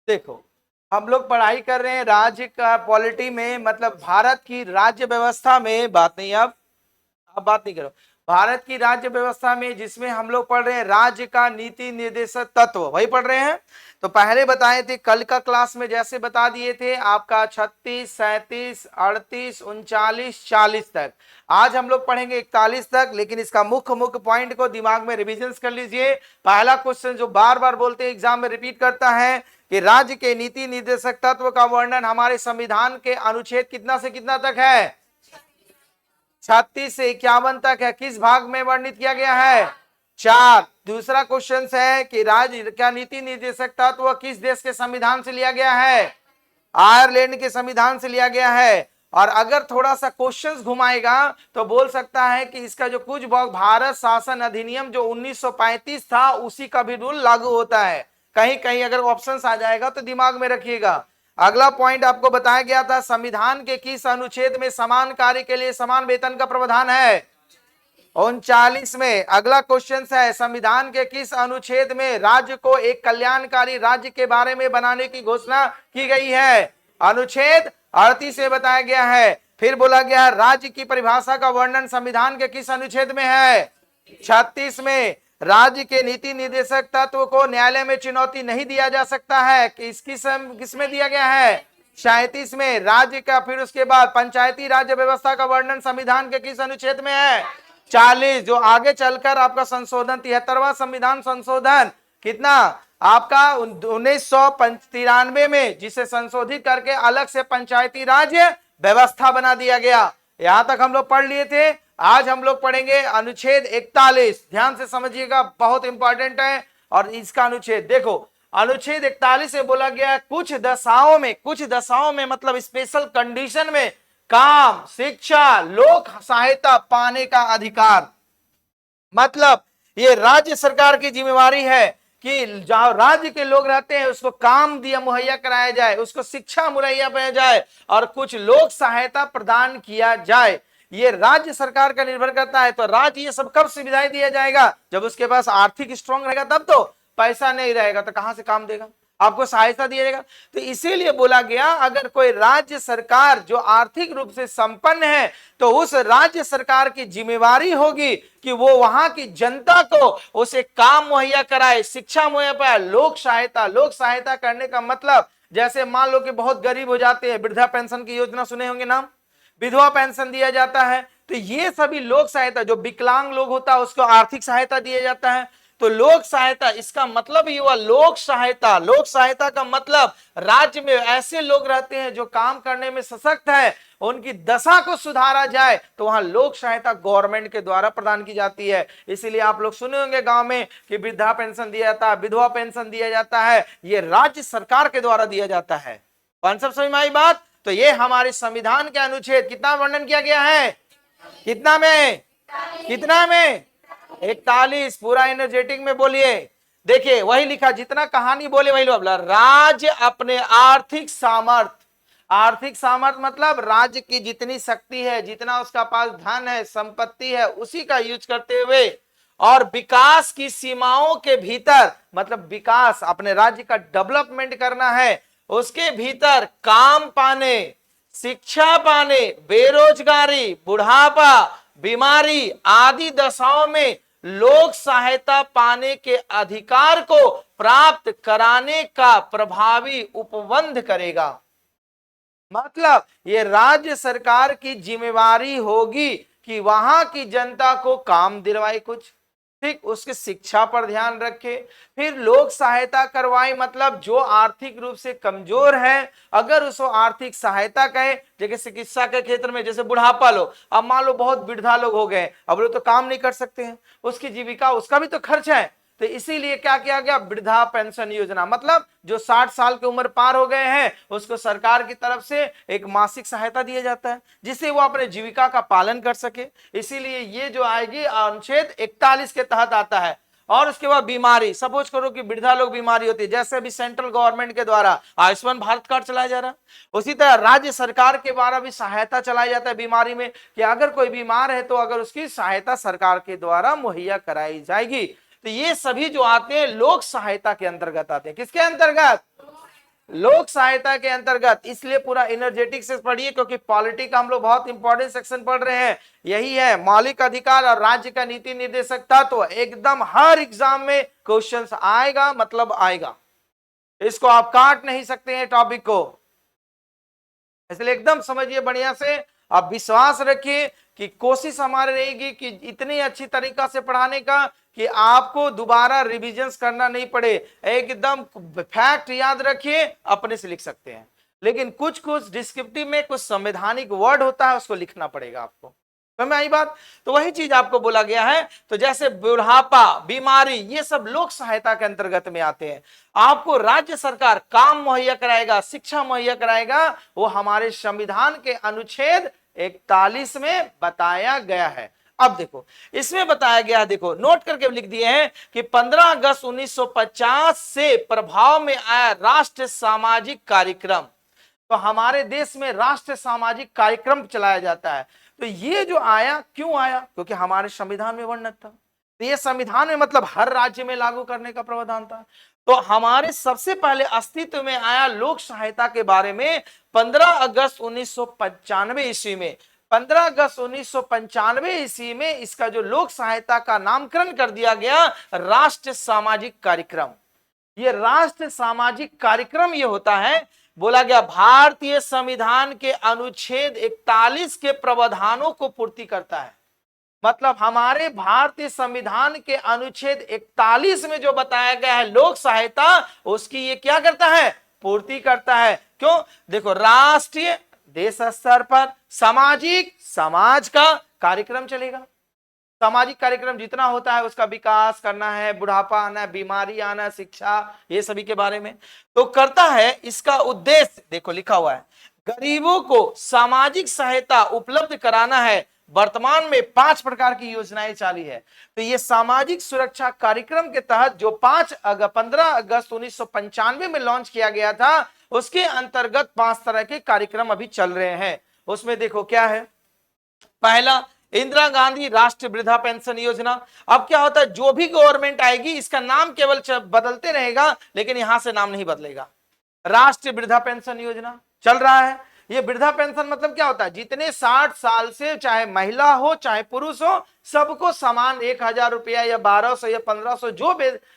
देखो, हम लोग पढ़ाई कर रहे हैं राज्य का पॉलिटी में, मतलब भारत की राज्य व्यवस्था में, बात नहीं अब बात नहीं करो, भारत की राज्य व्यवस्था में, जिसमें हम लोग पढ़ रहे हैं राज्य का नीति निर्देशक तत्व, वही पढ़ रहे हैं। तो पहले बताए थे कल का क्लास में, जैसे बता दिए थे आपका 36, 37, 38, 39, 40 तक। आज हम लोग पढ़ेंगे 41 तक, लेकिन इसका मुख्य मुख्य पॉइंट को दिमाग में रिविजन कर लीजिए। पहला क्वेश्चन जो बार बार बोलते हैं एग्जाम में रिपीट करता है कि राज्य के नीति निर्देशक तत्व का वर्णन हमारे संविधान के अनुच्छेद कितना से कितना तक है? 36 से 51 तक है। किस भाग में वर्णित किया गया है? 4। दूसरा क्वेश्चन है कि राज्य का नीति निर्देशक तत्व किस देश के संविधान से लिया गया है? आयरलैंड के संविधान से लिया गया है। और अगर थोड़ा सा क्वेश्चंस घुमाएगा तो बोल सकता है कि इसका जो कुछ भाग भारत शासन अधिनियम जो 1935 था उसी का भी रूल लागू होता है। कहीं कहीं अगर ऑप्शंस आ जाएगा तो दिमाग में रखिएगा। अगला पॉइंट आपको बताया गया था संविधान के किस अनुच्छेद में समान कार्य के लिए समान वेतन का प्रावधान है? 39 में। अगला क्वेश्चन है संविधान के किस अनुच्छेद में राज्य को एक कल्याणकारी राज्य के बारे में बनाने की घोषणा की गई है? अनुच्छेद 38 से बताया गया है। फिर बोला गया राज्य की परिभाषा का वर्णन संविधान के किस अनुच्छेद में है? 36 में। राज्य के नीति निर्देशक तत्व को न्यायालय में चुनौती नहीं दिया जा सकता है, किसमें दिया गया है? 37 में। राज्य का, फिर उसके बाद पंचायती राज्य व्यवस्था का वर्णन संविधान के किस अनुच्छेद में है? 40। जो आगे चलकर आपका संशोधन 73वां संविधान संशोधन कितना आपका 1993 में, जिसे संशोधित करके अलग से पंचायती राज्य व्यवस्था बना दिया गया। यहां तक हम लोग पढ़ लिए थे। आज हम लोग पढ़ेंगे अनुच्छेद 41। ध्यान से समझिएगा, बहुत इंपॉर्टेंट है। और इसका अनुच्छेद देखो, अनुच्छेद 41 से बोला गया कुछ दशाओं में मतलब स्पेशल कंडीशन में काम, शिक्षा, लोक सहायता पाने का अधिकार। मतलब ये राज्य सरकार की जिम्मेवारी है कि जहां राज्य के लोग रहते हैं उसको काम दिया मुहैया कराया जाए, उसको शिक्षा मुहैया कराया जाए और कुछ लोक सहायता प्रदान किया जाए। ये राज्य सरकार का निर्भर करता है। तो राज्य ये सब कब सुविधाएं दिया जाएगा? जब उसके पास आर्थिक स्ट्रांग रहेगा तब तो। पैसा नहीं रहेगा तो कहां से काम देगा? आपको सहायता दिया जाएगा। तो इसीलिए बोला गया अगर कोई राज्य सरकार जो आर्थिक रूप से संपन्न है तो उस राज्य सरकार की जिम्मेवारी होगी कि वो वहां की जनता को उसे काम मुहैया कराए, शिक्षा मुहैया कराए, लोक सहायता करने का मतलब जैसे मान लो कि बहुत गरीब हो जाते हैं, वृद्धा पेंशन की योजना सुने होंगे नाम, विधवा पेंशन दिया जाता है। तो ये सभी लोक सहायता, जो विकलांग लोग होता है उसको आर्थिक सहायता दिया जाता है। तो लोक सहायता इसका मतलब ही हुआ लोक सहायता का मतलब राज्य में ऐसे लोग रहते हैं जो काम करने में सशक्त है, उनकी दशा को सुधारा जाए तो वहां लोक सहायता गवर्नमेंट के द्वारा प्रदान की जाती है। इसीलिए आप लोग सुने होंगे गांव में कि वृद्धा पेंशन दिया जाता है, विधवा पेंशन दिया जाता है, ये राज्य सरकार के द्वारा दिया जाता है। कॉन्सेप्ट समझ में आई बात? तो ये हमारे संविधान के अनुच्छेद कितना वर्णन किया गया है? कितना में 41। पूरा एनर्जेटिक में बोलिए। देखिए वही लिखा, जितना कहानी बोले वही बोला। राज्य अपने आर्थिक सामर्थ्य मतलब राज्य की जितनी शक्ति है, जितना उसका पास धन है, संपत्ति है, उसी का यूज करते हुए और विकास की सीमाओं के भीतर, मतलब विकास अपने राज्य का डेवलपमेंट करना है, उसके भीतर काम पाने, शिक्षा पाने, बेरोजगारी, बुढ़ापा, बीमारी आदि दशाओं में लोक सहायता पाने के अधिकार को प्राप्त कराने का प्रभावी उपबंध करेगा। मतलब ये राज्य सरकार की जिम्मेवारी होगी कि वहां की जनता को काम दिलवाए कुछ, ठीक, उसके शिक्षा पर ध्यान रखे, फिर लोक सहायता करवाए, मतलब जो आर्थिक रूप से कमजोर है अगर उसको आर्थिक सहायता कहे, जैसे चिकित्सा के क्षेत्र में, जैसे बुढ़ापा लोग, अब मान लो बहुत वृद्धा लोग हो गए, अब लोग तो काम नहीं कर सकते हैं, उसकी जीविका, उसका भी तो खर्च है। तो इसीलिए क्या किया गया? वृद्धा पेंशन योजना, मतलब जो 60 साल की उम्र पार हो गए हैं उसको सरकार की तरफ से एक मासिक सहायता दिया जाता है जिससे वो अपने जीविका का पालन कर सके। इसीलिए ये जो आएगी अनुच्छेद 41 के तहत आता है। और उसके बाद बीमारी, सपोज करो कि वृद्धा लोग बीमारी होती है, जैसे अभी सेंट्रल गवर्नमेंट के द्वारा आयुष्मान भारत कार्ड चलाया जा रहा है, उसी तरह राज्य सरकार के द्वारा भी सहायता चलाया जाता है बीमारी में, कि अगर कोई बीमार है तो अगर उसकी सहायता सरकार के द्वारा मुहैया कराई जाएगी। तो ये सभी जो आते हैं लोक सहायता के अंतर्गत आते हैं। किसके अंतर्गत? लोक सहायता के अंतर्गत, इसलिए पूरा एनर्जेटिक से पढ़िए क्योंकि पॉलिटी का हम लोग बहुत इंपॉर्टेंट सेक्शन पढ़ रहे हैं। यही है मौलिक अधिकार और राज्य का नीति निर्देशक तत्व, एकदम हर एग्जाम में क्वेश्चंस आएगा, मतलब आएगा, इसको आप काट नहीं सकते हैं टॉपिक को, इसलिए एकदम समझिए बढ़िया से। आप विश्वास रखिए कि कोशिश हमारी रहेगी कि इतनी अच्छी तरीका से पढ़ाने का कि आपको दोबारा रिविजन्स करना नहीं पड़े, एकदम फैक्ट याद रखिए, अपने से लिख सकते हैं, लेकिन कुछ कुछ डिस्क्रिप्टिव में कुछ संवैधानिक वर्ड होता है, उसको लिखना पड़ेगा आपको, समझ में आई बात। तो वही चीज आपको बोला गया है। तो जैसे बुढ़ापा, बीमारी, ये सब लोक सहायता के अंतर्गत में आते हैं। आपको राज्य सरकार काम मुहैया कराएगा, शिक्षा मुहैया कराएगा, वो हमारे संविधान के अनुच्छेद 41 में बताया गया है। अब देखो इसमें बताया गया है, देखो नोट करके लिख दिए हैं कि 15 अगस्त 1950 से प्रभाव में आया राष्ट्रीय सामाजिक कार्यक्रम। तो हमारे देश में राष्ट्रीय सामाजिक कार्यक्रम चलाया जाता है। तो ये जो आया, क्यों आया? क्योंकि हमारे संविधान में वर्णित था। तो ये संविधान में मतलब हर राज्य में लागू करने का प्रावधान था। तो हमारे सबसे पहले अस्तित्व में आया लोक सहायता के बारे में 15 अगस्त 1995 ईस्वी में। 15 अगस्त 1995 ईस्वी में इसका जो लोक सहायता का नामकरण कर दिया गया राष्ट्रीय सामाजिक कार्यक्रम। ये राष्ट्रीय सामाजिक कार्यक्रम ये होता है, बोला गया भारतीय संविधान के अनुच्छेद 41 के प्रावधानों को पूर्ति करता है। मतलब हमारे भारतीय संविधान के अनुच्छेद 41 में जो बताया गया है लोक सहायता, उसकी ये क्या करता है? पूर्ति करता है। क्यों? देखो राष्ट्रीय, देश स्तर पर सामाजिक, समाज का कार्यक्रम चलेगा। सामाजिक कार्यक्रम जितना होता है उसका विकास करना है, बुढ़ापा आना, बीमारी आना, शिक्षा, ये सभी के बारे में तो करता है। इसका उद्देश्य देखो लिखा हुआ है, गरीबों को सामाजिक सहायता उपलब्ध कराना है। वर्तमान में 5 प्रकार की योजनाएं चालू है। तो ये सामाजिक सुरक्षा कार्यक्रम के तहत जो 15 अगस्त 1995 में लॉन्च किया गया था, उसके अंतर्गत 5 तरह के कार्यक्रम अभी चल रहे हैं। उसमें देखो क्या है, पहला इंदिरा गांधी राष्ट्रीय वृद्धा पेंशन योजना। अब क्या होता है, जो भी गवर्नमेंट आएगी इसका नाम केवल बदलते रहेगा, लेकिन यहां से नाम नहीं बदलेगा। राष्ट्रीय वृद्धा पेंशन योजना चल रहा है। ये वृद्धा पेंशन मतलब क्या होता है, जितने 60 साल से चाहे महिला हो चाहे पुरुष हो, सबको समान 1000 रुपया या 1200 या 1500 जो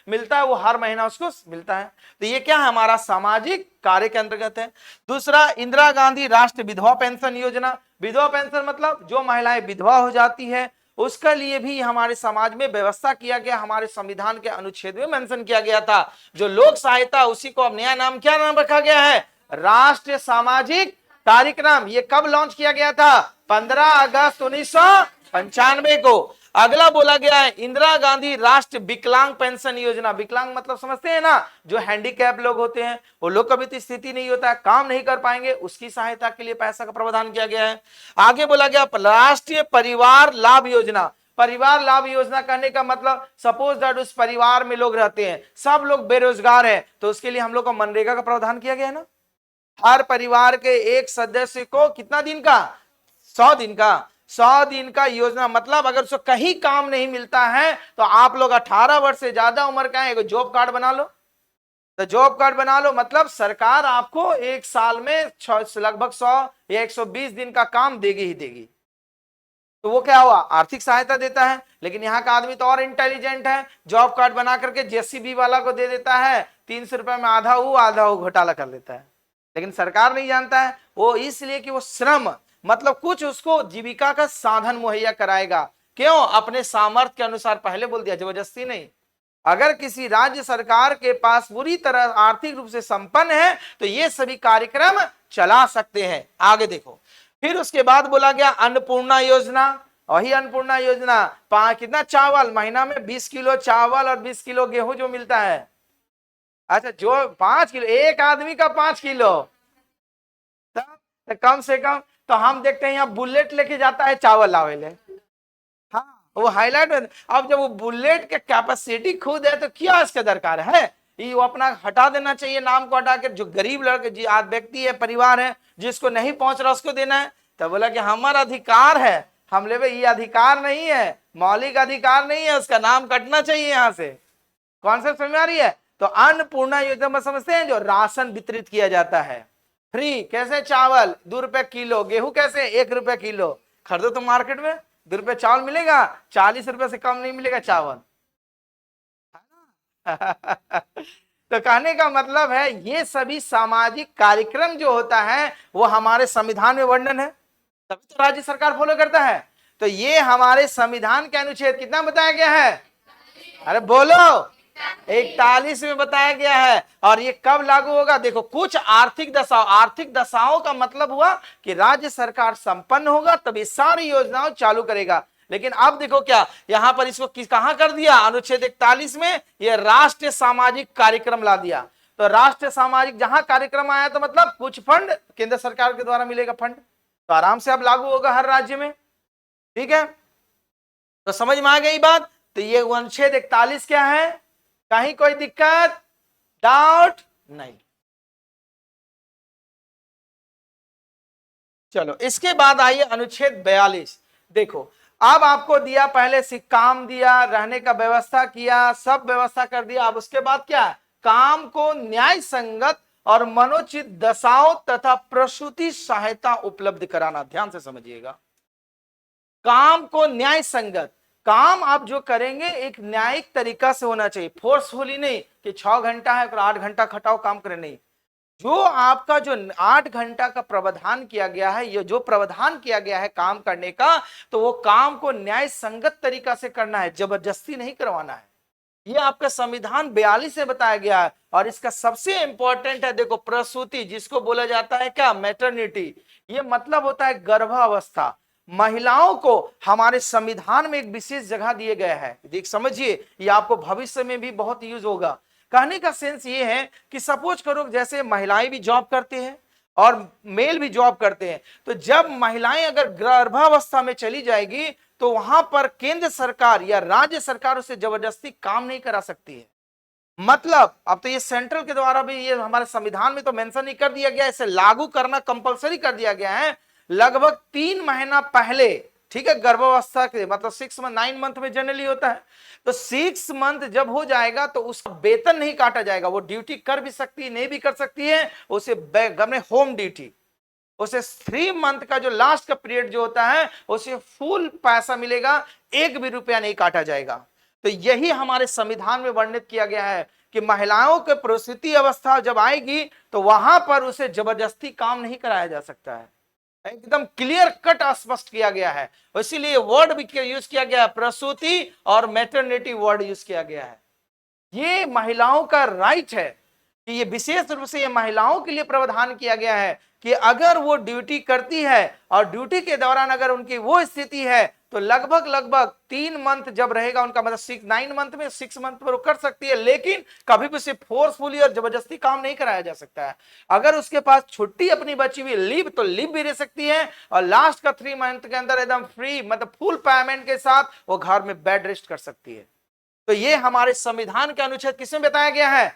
मिलता है वो हर महीना उसको मिलता है। तो ये क्या है, हमारा सामाजिक कार्य के अंतर्गत है। दूसरा इंदिरा गांधी राष्ट्रीय विधवा पेंशन योजना। विधवा पेंशन मतलब जो महिलाएं विधवा हो जाती है उसके लिए भी हमारे समाज में व्यवस्था किया गया, हमारे संविधान के अनुच्छेद में मेंशन किया गया था। जो लोक सहायता, उसी को अब नया नाम, क्या नाम रखा गया है, राष्ट्रीय सामाजिक कार्यक्रम। ये कब लॉन्च किया गया था, 15 अगस्त 1995 को। अगला बोला गया है इंदिरा गांधी राष्ट्रीय विकलांग पेंशन योजना। विकलांग मतलब समझते हैं ना, जो हैंडीकैप लोग होते हैं, वो लोग कभी तो स्थिति नहीं होता है, काम नहीं कर पाएंगे, उसकी सहायता के लिए पैसा का प्रावधान किया गया है। आगे बोला गया राष्ट्रीय परिवार लाभ योजना। परिवार लाभ योजना कहने का मतलब, सपोज दैट उस परिवार में लोग रहते हैं, सब लोग बेरोजगार हैं, तो उसके लिए हम लोग को मनरेगा का प्रावधान किया गया है ना। हर परिवार के एक सदस्य को कितना दिन का, 100 दिन का, 100 दिन का योजना। मतलब अगर उसको कहीं काम नहीं मिलता है तो आप लोग 18 वर्ष से ज्यादा उम्र का है, एक जॉब कार्ड बना लो। तो जॉब कार्ड बना लो मतलब सरकार आपको एक साल में लगभग 100 या 120 दिन का काम देगी ही देगी। तो वो क्या हुआ, आर्थिक सहायता देता है। लेकिन यहाँ का आदमी तो और इंटेलिजेंट है, जॉब कार्ड बना करके जेसीबी वाला को दे देता है, 300 रुपए में आधा वो घोटाला कर लेता है। लेकिन सरकार नहीं जानता है, वो इसलिए कि वो श्रम मतलब कुछ उसको जीविका का साधन मुहैया कराएगा। क्यों, अपने सामर्थ्य के अनुसार, पहले बोल दिया जबरदस्ती नहीं। अगर किसी राज्य सरकार के पास पूरी तरह आर्थिक रूप से संपन्न है तो ये सभी कार्यक्रम चला सकते हैं। आगे देखो, फिर उसके बाद बोला गया अन्नपूर्णा योजना। वही अन्नपूर्णा योजना, कितना चावल, महीना में 20 किलो चावल और 20 किलो गेहूं जो मिलता है। अच्छा, जो 5 किलो, एक आदमी का 5 किलो, तो कम से कम तो हम देखते हैं यहाँ बुलेट लेके जाता है चावल लावे ले। हाँ, वो हाईलाइट में। अब जब वो बुलेट के कैपेसिटी खुद है तो क्या इसका दरकार है, ये वो अपना हटा देना चाहिए, नाम को हटा कर जो गरीब लड़के व्यक्ति है, परिवार है, जिसको नहीं पहुंच रहा उसको देना है। तो बोला कि हमारा अधिकार है, हम ले, ये अधिकार नहीं है, मौलिक अधिकार नहीं है, उसका नाम कटना चाहिए यहाँ से। कॉन्सेप्ट समझ में आ रही है। तो अन्नपूर्णा योजना में समझते हैं, जो राशन वितरित किया जाता है फ्री। कैसे? चावल 2 रुपए किलो, गेहूं कैसे 1 रुपए किलो। खरीदो तो मार्केट में 2 रुपए चावल मिलेगा, 40 रुपए से कम नहीं मिलेगा चावल। तो कहने का मतलब है ये सभी सामाजिक कार्यक्रम जो होता है वो हमारे संविधान में वर्णन है, तभी तो राज्य सरकार फॉलो करता है। तो ये हमारे संविधान के अनुच्छेद कितना बताया गया है? अरे बोलो, 41 में बताया गया है। और ये कब लागू होगा? देखो, कुछ आर्थिक दशाओं का मतलब हुआ कि राज्य सरकार संपन्न होगा तब ये सारी योजनाओं चालू करेगा। लेकिन अब देखो क्या यहां पर इसको कहां कर दिया? अनुच्छेद 41 में ये राष्ट्रीय सामाजिक कार्यक्रम ला दिया। तो राष्ट्रीय सामाजिक जहां कार्यक्रम आया तो मतलब कुछ फंड केंद्र सरकार के द्वारा मिलेगा फंड, तो आराम से अब लागू होगा हर राज्य में। ठीक है, तो समझ में आ गई बात। तो ये अनुच्छेद 41 क्या है? कहीं कोई दिक्कत, डाउट नहीं। चलो इसके बाद आइए अनुच्छेद 42। देखो, अब आपको दिया, पहले से काम दिया, रहने का व्यवस्था किया, सब व्यवस्था कर दिया। अब उसके बाद क्या? काम को न्याय संगत और मनोचित दशाओं तथा प्रसूति सहायता उपलब्ध कराना। ध्यान से समझिएगा, काम को न्याय संगत, काम आप जो करेंगे एक न्यायिक तरीका से होना चाहिए, फोर्सफुली नहीं कि 6 घंटा है 8 घंटा खटाओ काम करे, नहीं। जो आपका जो 8 घंटा का प्रावधान किया गया है, ये जो प्रावधान किया गया है काम करने का, तो वो काम को न्याय संगत तरीका से करना है, जबरदस्ती नहीं करवाना है। ये आपका संविधान 42 से बताया गया है। और इसका सबसे इंपॉर्टेंट है, देखो, प्रसूति, जिसको बोला जाता है क्या? मैटरनिटी। ये मतलब होता है गर्भावस्था। महिलाओं को हमारे संविधान में एक विशेष जगह दिए गए हैं। देख समझिए, ये आपको भविष्य में भी बहुत यूज होगा। कहने का सेंस ये है कि सपोज करो जैसे महिलाएं भी जॉब करते हैं और मेल भी जॉब करते हैं, तो जब महिलाएं अगर गर्भावस्था में चली जाएगी तो वहां पर केंद्र सरकार या राज्य सरकार उसे जबरदस्ती काम नहीं करा सकती है। मतलब अब तो ये सेंट्रल के द्वारा भी, ये हमारे संविधान में तो मेंशन नहीं कर दिया गया, इसे लागू करना कंपलसरी कर दिया गया है। लगभग 3 महीना पहले, ठीक है, गर्भावस्था के मतलब 6 मंथ 9 मंथ में जनरली होता है, तो 6 मंथ जब हो जाएगा तो उसका वेतन नहीं काटा जाएगा। वो ड्यूटी कर भी सकती है, नहीं भी कर सकती है, उसे घर में होम ड्यूटी, उसे 3 मंथ का जो लास्ट का पीरियड जो होता है उसे फुल पैसा मिलेगा, 1 भी रुपया नहीं काटा जाएगा। तो यही हमारे संविधान में वर्णित किया गया है कि महिलाओं के प्रसूति अवस्था जब आएगी तो वहां पर उसे जबरदस्ती काम नहीं कराया जा सकता है। एकदम क्लियर कट स्पष्ट किया गया है, इसीलिए वर्ड भी यूज किया गया है, प्रसूति और मैटरनिटी वर्ड यूज किया गया है। ये महिलाओं का राइट है कि ये विशेष रूप से ये महिलाओं के लिए प्रावधान किया गया है कि अगर वो ड्यूटी करती है और ड्यूटी के दौरान अगर उनकी वो स्थिति है तो लगभग 3 मंथ जब रहेगा उनका, मतलब 9 मंथ में 6 मंथ पर वो कर सकती है, लेकिन कभी भी उसे फोर्सफुली और जबरदस्ती काम नहीं कराया जा सकता है। अगर उसके पास छुट्टी अपनी बची हुई लीव, तो लीव भी रह सकती है और लास्ट का 3 मंथ के अंदर एकदम फ्री, मतलब फुल पेमेंट के साथ वो घर में बेड रेस्ट कर सकती है। तो ये हमारे संविधान के अनुच्छेद किसमें बताया गया है?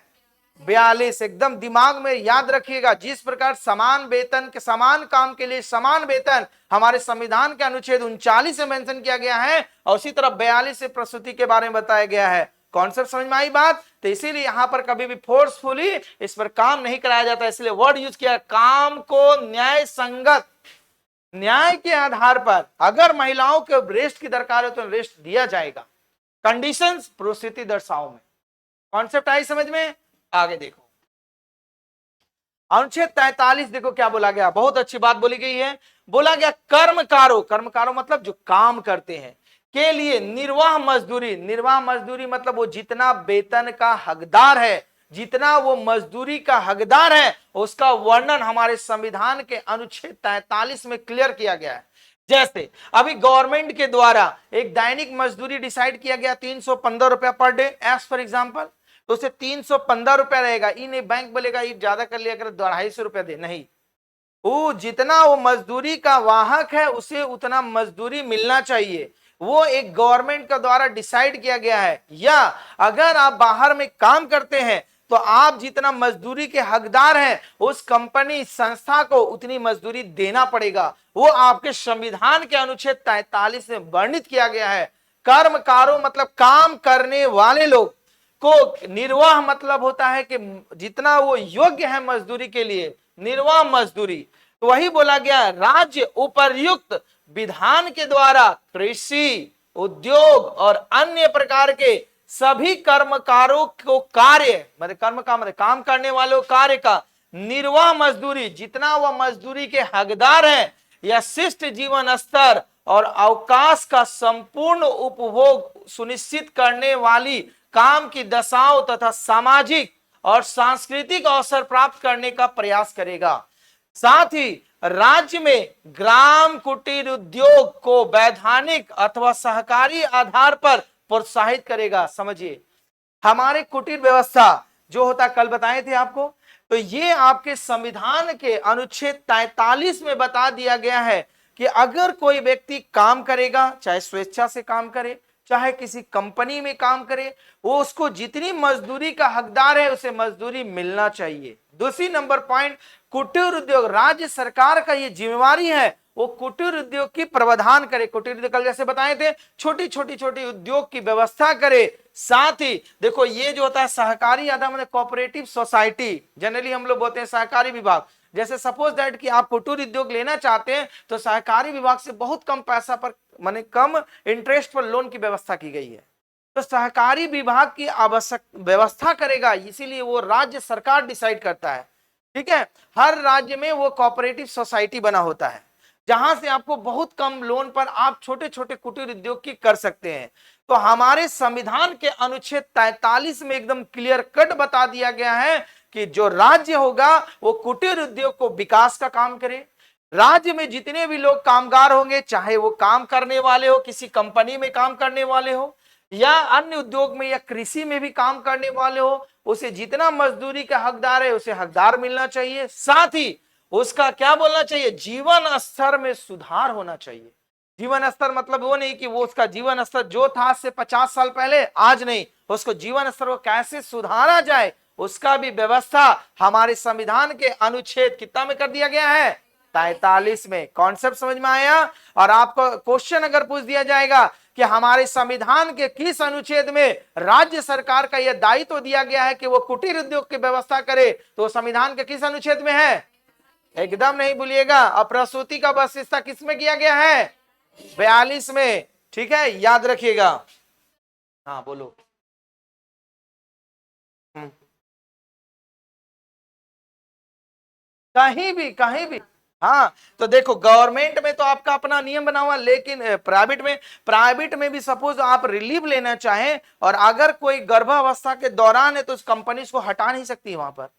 42। एकदम दिमाग में याद रखिएगा, जिस प्रकार समान वेतन के समान काम के लिए समान वेतन हमारे संविधान के अनुच्छेद 39 से मेंशन किया गया है, और उसी तरह 42 से प्रसूति के बारे में बताया गया है। कॉन्सेप्ट समझ में आई बात? तो इसीलिए यहां पर कभी भी फोर्सफुली इस पर काम नहीं कराया जाता, इसलिए वर्ड यूज किया, काम को न्याय संगत, न्याय के आधार पर अगर महिलाओं को रेस्ट की दरकार है तो रेस्ट दिया जाएगा, कंडीशंस प्रसूति दर्शाओ में। कॉन्सेप्ट आई समझ में? आगे देखो अनुच्छेद 43, देखो क्या बोला गया, बहुत अच्छी बात बोली गई है। बोला गया कर्मकारों मतलब जो काम करते हैं के लिए निर्वाह मजदूरी मतलब वो जितना वेतन का हकदार है, जितना वो मजदूरी का हकदार है, उसका वर्णन हमारे संविधान के अनुच्छेद 43 में क्लियर किया गया है। जैसे अभी गवर्नमेंट के द्वारा एक दैनिक मजदूरी डिसाइड किया गया 315 रुपया per day as for example, तो उसे 315 रुपया रहेगा। नहीं बैंक बोलेगा ये ज्यादा कर लिया कर 250 रुपया दे, नहीं, वो जितना वो मजदूरी का वाहक है उसे उतना मजदूरी मिलना चाहिए, वो एक गवर्नमेंट का द्वारा डिसाइड किया गया है। या अगर आप बाहर में काम करते हैं तो आप जितना मजदूरी के हकदार हैं उस कंपनी संस्था को उतनी मजदूरी देना पड़ेगा, वो आपके संविधान के अनुच्छेद 43 में वर्णित किया गया है। कर्मकारों मतलब काम करने वाले लोग, को निर्वाह मतलब होता है कि जितना वो योग्य है मजदूरी के लिए, निर्वाह मजदूरी। तो वही बोला गया, राज्य उपर्युक्त विधान के द्वारा कृषि, उद्योग और अन्य प्रकार के सभी कर्मकारों को कार्य, मतलब कर्म का मतलब काम करने वालों कार्य का निर्वाह मजदूरी, जितना वह मजदूरी के हकदार है, या शिष्ट जीवन स्तर और अवकाश का संपूर्ण उपभोग सुनिश्चित करने वाली काम की दशाओं तथा सामाजिक और सांस्कृतिक अवसर प्राप्त करने का प्रयास करेगा। साथ ही राज्य में ग्राम कुटीर उद्योग को वैधानिक अथवा सहकारी आधार पर प्रोत्साहित करेगा। समझिए, हमारे कुटीर व्यवस्था जो होता, कल बताए थे आपको, तो ये आपके संविधान के अनुच्छेद 43 में बता दिया गया है कि अगर कोई व्यक्ति काम करेगा, चाहे स्वेच्छा से काम करे, चाहे किसी कंपनी में काम करे, वो उसको जितनी मजदूरी का हकदार है उसे मजदूरी मिलना चाहिए। दूसरी नंबर पॉइंट, कुटीर उद्योग, राज्य सरकार का ये जिम्मेवारी है वो कुटीर उद्योग की प्रावधान करे। कुटीर उद्योग कल जैसे बताए थे, छोटी छोटी उद्योग की व्यवस्था करे। साथ ही देखो, ये जो होता है सहकारी आधार मतलब कोऑपरेटिव सोसाइटी, जनरली हम लोग बोलते हैं सहकारी विभाग। जैसे सपोज दैट कि आप कुटीर उद्योग लेना चाहते हैं तो सहकारी विभाग से बहुत कम पैसा पर, माने कम इंटरेस्ट पर लोन की व्यवस्था की गई है। तो सहकारी विभाग की आवश्यक व्यवस्था करेगा, इसीलिए वो राज्य सरकार डिसाइड करता है। ठीक है, हर राज्य में वो कोऑपरेटिव सोसाइटी बना होता है जहां से आपको बहुत कम लोन पर आप छोटे छोटे कुटीर उद्योग की कर सकते हैं। तो हमारे संविधान के अनुच्छेद 43 में एकदम क्लियर कट बता दिया गया है कि जो राज्य होगा वो कुटीर उद्योग को विकास का काम करे। राज्य में जितने भी लोग कामगार होंगे, चाहे वो काम करने वाले हो, किसी कंपनी में काम करने वाले हो, या अन्य उद्योग में या कृषि में भी काम करने वाले हो, उसे जितना मजदूरी का हकदार है उसे हकदार मिलना चाहिए। साथ ही उसका क्या बोलना चाहिए, जीवन स्तर में सुधार होना चाहिए। जीवन स्तर मतलब वो नहीं कि वो उसका जीवन स्तर जो था आज से 50 साल पहले, आज नहीं, उसको जीवन स्तर को कैसे सुधारा जाए उसका भी व्यवस्था हमारे संविधान के अनुच्छेद कितना में कर दिया गया है, 43 में। कॉन्सेप्ट समझ में आया? और आपको क्वेश्चन अगर पूछ दिया जाएगा कि हमारे संविधान के किस अनुच्छेद में राज्य सरकार का यह दायित्व दिया गया है कि वो कुटीर उद्योग की व्यवस्था करे, तो संविधान के किस अनुच्छेद में है, एकदम नहीं भूलिएगा। और प्रसूति का बस हिस्सा किसमें किया गया है, 42 में। ठीक है, याद रखिएगा। हाँ बोलो। कहीं भी हाँ, तो देखो गवर्नमेंट में तो आपका अपना नियम बना हुआ, लेकिन प्राइवेट में भी सपोज आप रिलीव लेना चाहें और अगर कोई गर्भावस्था के दौरान है तो उस कंपनी को हटा नहीं सकती वहां पर।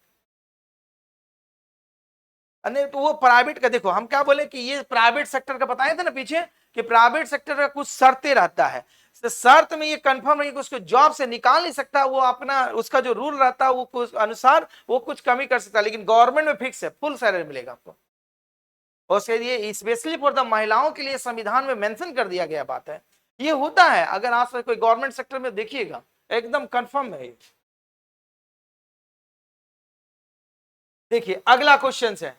नहीं तो वो प्राइवेट का, देखो हम क्या बोले कि ये प्राइवेट सेक्टर का बताए थे ना पीछे कि प्राइवेट सेक्टर का कुछ शर्तें रहता है, तो शर्त में ये कंफर्म नहीं कि उसको जॉब से निकाल नहीं सकता, वो अपना उसका जो रूल रहता है वो कुछ अनुसार वो कुछ कमी कर सकता है, लेकिन गवर्नमेंट में फिक्स है, फुल सैलरी मिलेगा आपको। उसके लिए स्पेशली फॉर द महिलाओं के लिए संविधान में मेंशन कर दिया गया बात है। ये होता है, अगर आप कोई गवर्नमेंट सेक्टर में देखिएगा एकदम कंफर्म है। देखिए अगला क्वेश्चन है,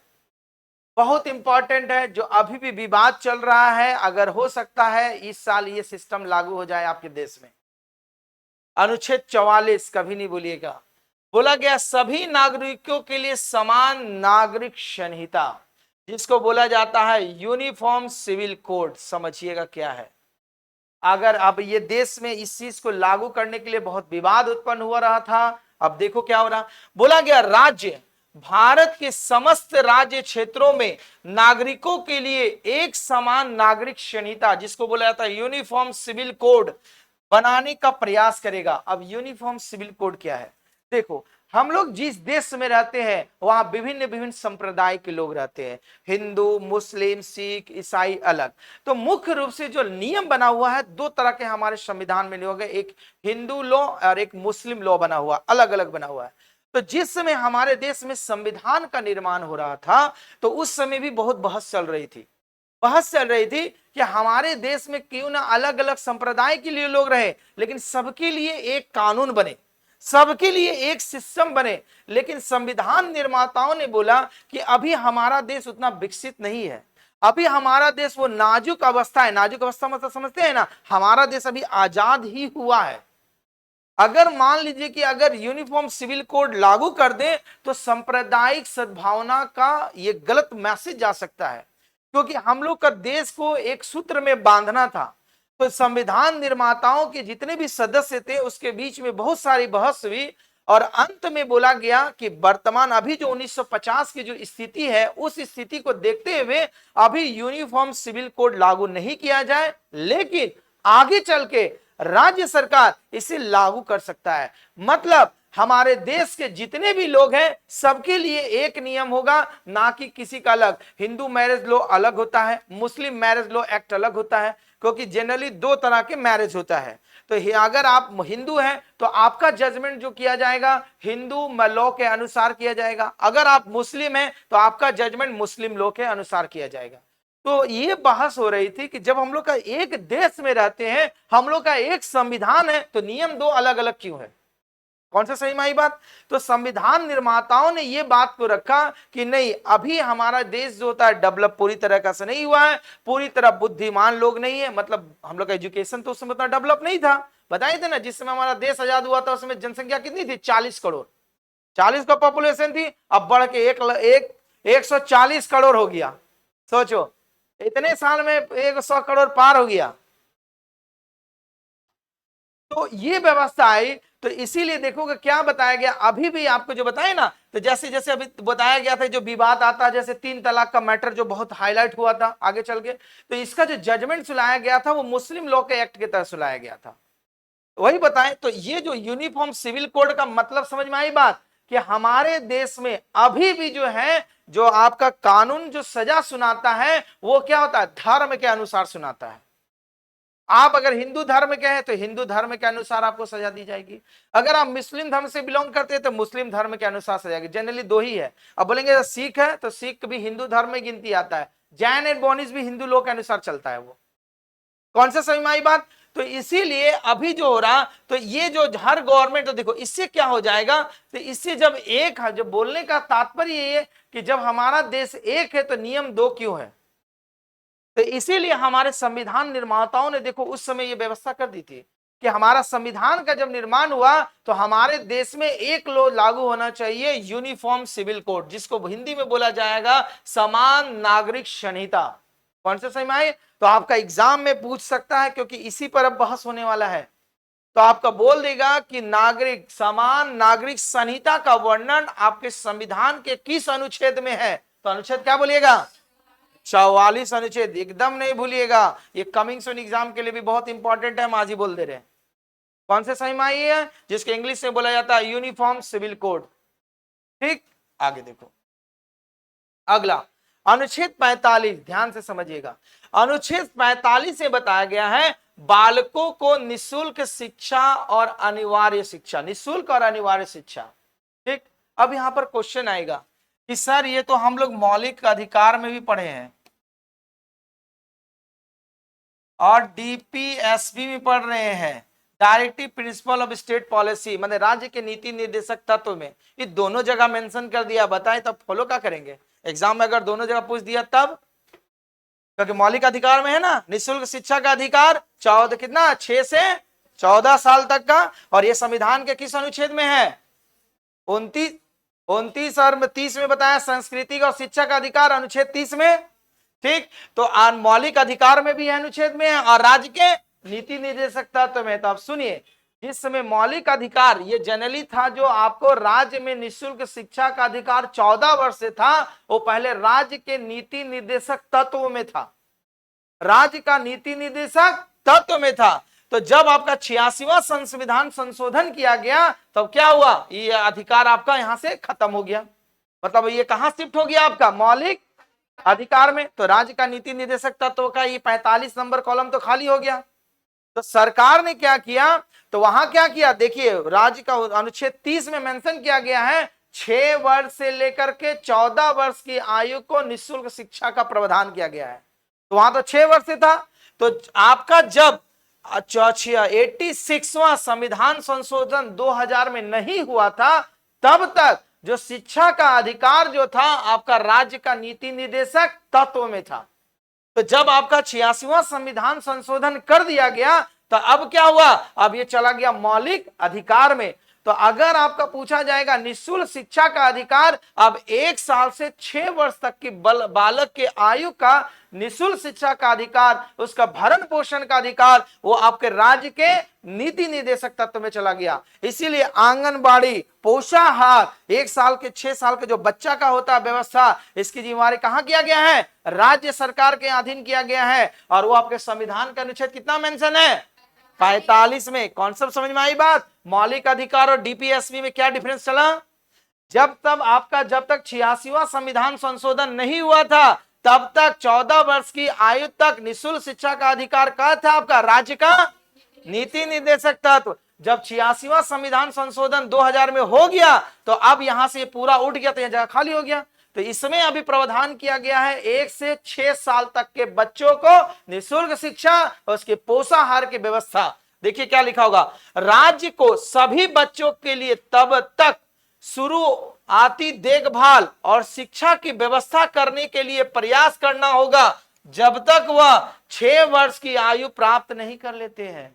बहुत इंपॉर्टेंट है, जो अभी भी विवाद चल रहा है, अगर हो सकता है इस साल ये सिस्टम लागू हो जाए आपके देश में। अनुच्छेद 44, कभी नहीं भूलिएगा, बोला गया सभी नागरिकों के लिए समान नागरिक संहिता, जिसको बोला जाता है यूनिफॉर्म सिविल कोड। समझिएगा क्या है, अगर अब ये देश में इस चीज को लागू करने के लिए बहुत विवाद उत्पन्न हो रहा था, अब देखो क्या हो रहा। बोला गया राज्य, भारत के समस्त राज्य क्षेत्रों में नागरिकों के लिए एक समान नागरिक संहिता, जिसको बोला जाता है यूनिफॉर्म सिविल कोड, बनाने का प्रयास करेगा। अब यूनिफॉर्म सिविल कोड क्या है, देखो हम लोग जिस देश में रहते हैं वहां विभिन्न विभिन्न संप्रदाय के लोग रहते हैं, हिंदू, मुस्लिम, सिख, ईसाई अलग। तो मुख्य रूप से जो नियम बना हुआ है, दो तरह के हमारे संविधान में लोग हैं, एक हिंदू लॉ और एक मुस्लिम लॉ बना हुआ, अलग अलग बना हुआ है। तो जिस समय हमारे देश में संविधान का निर्माण हो रहा था तो उस समय भी बहुत बहस चल रही थी, कि हमारे देश में क्यों ना अलग अलग संप्रदाय के लिए लोग रहे, लेकिन सबके लिए एक कानून बने, सबके लिए एक सिस्टम बने। लेकिन संविधान निर्माताओं ने बोला कि अभी हमारा देश उतना विकसित नहीं है, अभी हमारा देश वो नाजुक अवस्था है। नाजुक अवस्था मतलब समझते हैं ना, हमारा देश अभी आजाद ही हुआ है, अगर मान लीजिए कि अगर यूनिफॉर्म सिविल कोड लागू कर दें तो सांप्रदायिक सद्भावना का ये गलत मैसेज जा सकता है, क्योंकि हम लोग का देश को एक सूत्र में बांधना था। तो संविधान निर्माताओं के जितने भी सदस्य थे उसके बीच में बहुत सारी बहस हुई और अंत में बोला गया कि वर्तमान अभी जो 1950 की जो स्थिति है उस स्थिति को देखते हुए अभी यूनिफॉर्म सिविल कोड लागू नहीं किया जाए, लेकिन आगे चल के राज्य सरकार इसे लागू कर सकता है। मतलब हमारे देश के जितने भी लोग हैं सबके लिए एक नियम होगा, ना कि किसी का अलग। हिंदू मैरिज लॉ अलग होता है, मुस्लिम मैरिज लॉ एक्ट अलग होता है, क्योंकि जनरली दो तरह के मैरिज होता है। तो अगर आप हिंदू हैं तो आपका जजमेंट जो किया जाएगा हिंदू लॉ के अनुसार किया जाएगा, अगर आप मुस्लिम हैं तो आपका जजमेंट मुस्लिम लॉ के अनुसार किया जाएगा। तो ये बहस हो रही थी कि जब हम लोग का एक देश में रहते हैं, हम लोग का एक संविधान है, तो नियम दो अलग अलग क्यों है? कौन सा सही माई बात? तो संविधान निर्माताओं ने ये बात को रखा कि नहीं, अभी हमारा देश जो होता है डेवलप पूरी तरह का से नहीं हुआ है, पूरी तरह बुद्धिमान लोग नहीं है। मतलब हम लोग का एजुकेशन तो उस समय उतना डेवलप नहीं था। बताए थे ना, जिस समय हमारा देश आजाद हुआ था उस समय जनसंख्या कितनी थी? 40 करोड़, 40 का पॉपुलेशन थी। अब बढ़ के 140 करोड़ हो गया। सोचो, इतने साल में 100 करोड़ पार हो गया। तो ये व्यवस्था आई। तो इसीलिए देखोगे क्या बताया गया, अभी भी आपको जो बताए ना, तो जैसे जैसे अभी बताया गया था जो विवाद आता है, जैसे 3 तलाक का मैटर जो बहुत हाईलाइट हुआ था आगे चल के, तो इसका जो जजमेंट सुनाया गया था वो मुस्लिम लॉ के एक्ट की तरह सुनाया गया था। वही बताएं। तो ये जो यूनिफॉर्म सिविल कोड का मतलब समझ में आई बात, कि हमारे देश में अभी भी जो है जो आपका कानून जो सजा सुनाता है वो क्या होता है? धर्म के अनुसार सुनाता है। आप अगर हिंदू धर्म के हैं तो हिंदू धर्म के अनुसार आपको सजा दी जाएगी, अगर आप मुस्लिम धर्म से बिलोंग करते हैं तो मुस्लिम धर्म के अनुसार सजा जाएगी। जनरली दो ही है। अब बोलेंगे सिख है तो सिख भी हिंदू धर्म में गिनती आता है, जैन एंड बौनिस भी हिंदू लोग के अनुसार चलता है। वो कौन सा समझ में आई बात? तो इसीलिए अभी जो हो रहा, तो ये जो हर गवर्नमेंट, तो देखो इससे क्या हो जाएगा, तो इससे जब एक, जब बोलने का तात्पर्य ये है कि जब हमारा देश एक है तो नियम दो क्यों है? तो इसीलिए हमारे संविधान निर्माताओं ने देखो उस समय ये व्यवस्था कर दी थी कि हमारा संविधान का जब निर्माण हुआ तो हमारे देश में एक लॉ लागू होना चाहिए, यूनिफॉर्म सिविल कोड, जिसको हिंदी में बोला जाएगा समान नागरिक संहिता। कौन से सही में आए? तो आपका एग्जाम में पूछ सकता है, क्योंकि इसी पर अब बहस होने वाला है। तो आपका बोल देगा कि नागरिक समान नागरिक संहिता का वर्णन आपके संविधान के किस अनुच्छेद में है? तो अनुच्छेद क्या बोलिएगा? 44 अनुच्छेद। एकदम नहीं भूलिएगा, ये कमिंग सून एग्जाम के लिए भी बहुत इंपॉर्टेंट है, हम आज ही बोल दे रहे हैं। कौन से सही में आई है? जिसके इंग्लिश में बोला जाता है यूनिफॉर्म सिविल कोड। ठीक, आगे देखो अगला अनुच्छेद 45, ध्यान से समझिएगा। अनुच्छेद 45 से बताया गया है बालकों को निःशुल्क शिक्षा और अनिवार्य शिक्षा, निःशुल्क और अनिवार्य शिक्षा। ठीक, अब यहां पर क्वेश्चन आएगा कि सर ये तो हम लोग मौलिक अधिकार में भी पढ़े हैं और डीपीएसबी में पढ़ रहे हैं, directive principle of state policy, मतलब राज्य के नीति निर्देशक तत्व में, ये दोनों जगह मेंशन कर दिया। बताएं तब फॉलो क्या करेंगे एग्जाम में? अगर दोनों जगह पूछ दिया तब, क्योंकि मौलिक अधिकार में है ना निःशुल्क शिक्षा का अधिकार, 14 कितना 6 से 14 साल तक का, और ये संविधान के किस अनुच्छेद में है? 29 और 30 में बताया सांस्कृतिक और शिक्षा का अधिकार अनुच्छेद 30 में। ठीक, तो मौलिक अधिकार में भी अनुच्छेद में है और राज्य के नीति निर्देशक तत्व में। तो आप सुनिए, जिस समय मौलिक अधिकार ये जनरली था जो आपको राज्य में निःशुल्क शिक्षा का अधिकार 14 वर्ष से था, वो पहले राज्य के नीति निर्देशक तत्व में था, राज्य का नीति निर्देशक तत्व में था। तो जब आपका 86वां संविधान संशोधन किया गया तब क्या हुआ? ये अधिकार आपका यहां से खत्म हो गया। मतलब ये कहां शिफ्ट हो गया? आपका मौलिक अधिकार में। तो राज्य का नीति निर्देशक तत्व का ये 45 नंबर कॉलम तो खाली हो गया। तो सरकार ने क्या किया? तो वहां क्या किया? देखिए, राज्य का अनुच्छेद 30 में मेंशन किया गया है 6 वर्ष से लेकर के 14 वर्ष की आयु को निःशुल्क शिक्षा का प्रावधान किया गया है। तो वहां तो 6 वर्ष से था। तो आपका जब 86वां संविधान संशोधन 2000 में नहीं हुआ था, तब तक जो शिक्षा का अधिकार जो था आपका राज्य का नीति निर्देशक तत्व में था। तो जब आपका 86वां संविधान संशोधन कर दिया गया तो अब क्या हुआ, अब ये चला गया मौलिक अधिकार में। तो अगर आपका पूछा जाएगा निःशुल्क शिक्षा का अधिकार, अब 1 साल से 6 वर्ष तक की बालक के आयु का निःशुल्क शिक्षा का अधिकार, उसका भरण पोषण का अधिकार, वो आपके राज्य के नीति निर्देशक तत्व में चला गया। इसीलिए आंगनबाड़ी, पोषाहार, 1 साल के 6 साल के जो बच्चा का होता है व्यवस्था, इसकी जिम्मेवारी कहां किया गया है, राज्य सरकार के अधीन किया गया है। और वो आपके संविधान का अनुच्छेद कितना मेंशन है, 45 में। कॉन्सेप्ट समझ में आई बात। मौलिक अधिकार और डीपीएसपी में क्या डिफरेंस चला, जब तक 86वां संविधान संशोधन नहीं हुआ था, तब तक 14 वर्ष की आयु तक निःशुल्क शिक्षा का अधिकार का था आपका राज्य का नीति निर्देशक तत्व। जब 86वां संविधान संशोधन 2000 में हो गया, तो अब यहां से पूरा उठ गया, तो यह जगह खाली हो गया। तो इसमें अभी प्रावधान किया गया है 1 से 6 साल तक के बच्चों को निःशुल्क शिक्षा और उसके पोषाहार की व्यवस्था। देखिए क्या लिखा होगा, राज्य को सभी बच्चों के लिए तब तक शुरुआती देखभाल और शिक्षा की व्यवस्था करने के लिए प्रयास करना होगा जब तक वह 6 वर्ष की आयु प्राप्त नहीं कर लेते हैं।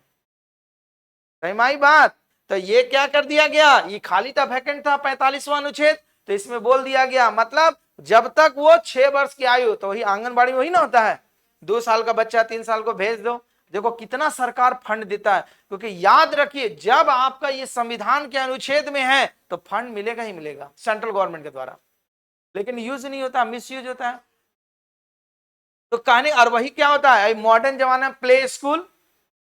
सही बात। तो ये क्या कर दिया गया, ये खाली था, वैकेंट था 45वां अनुच्छेद, तो इसमें बोल दिया गया मतलब जब तक वो 6 वर्ष की आयु, तो वही आंगनबाड़ी में वही ना होता है, 2 साल का बच्चा 3 साल को भेज दो। देखो कितना सरकार फंड देता है, क्योंकि याद रखिए जब आपका ये संविधान के अनुच्छेद में है तो फंड मिलेगा ही मिलेगा सेंट्रल गवर्नमेंट के द्वारा, लेकिन यूज नहीं होता, मिस यूज होता है। तो कहानी, और वही क्या होता है मॉडर्न जमाना में, प्ले स्कूल,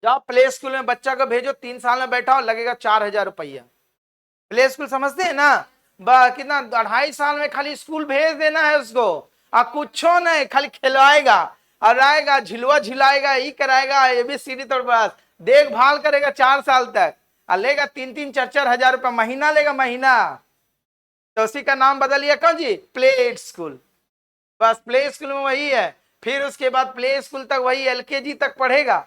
जाओ प्ले स्कूल में बच्चा को भेजो, 3 साल में बैठा हो, लगेगा 4000 रुपया। प्ले स्कूल समझते हैं ना, कितना 2.5 साल में खाली स्कूल भेज देना है उसको, और कुछ नहीं, खाली खिलवाएगा और आएगा, झिलवा झिलाएगा, ये कराएगा, एबीसीडी तो बस देखभाल करेगा 4 साल तक, और लेगा 3-3, 4-4 हजार रुपया महीना लेगा, महीना। तो उसी का नाम बदल लिया कौन जी, प्ले स्कूल। बस प्ले स्कूल में वही है, फिर उसके बाद प्ले स्कूल तक वही एलकेजी तक पढ़ेगा,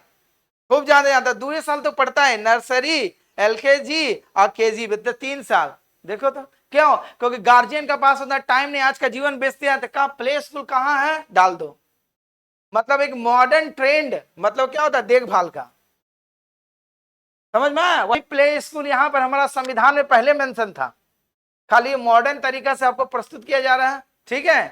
खूब ज्यादा आता, 2 साल तो पढ़ता है, नर्सरी, एलकेजी और केजी, 3 साल। देखो तो क्यों, क्योंकि गार्जियन के पास उतना टाइम नहीं, आज का जीवन बेचते हैं, तो कहा प्ले स्कूल कहाँ है, डाल दो। मतलब एक मॉडर्न ट्रेंड, मतलब क्या होता है, देखभाल का, समझ में। वही प्ले स्कूल यहाँ पर हमारा संविधान में पहले मेंशन था, खाली मॉडर्न तरीका से आपको प्रस्तुत किया जा रहा है। ठीक है,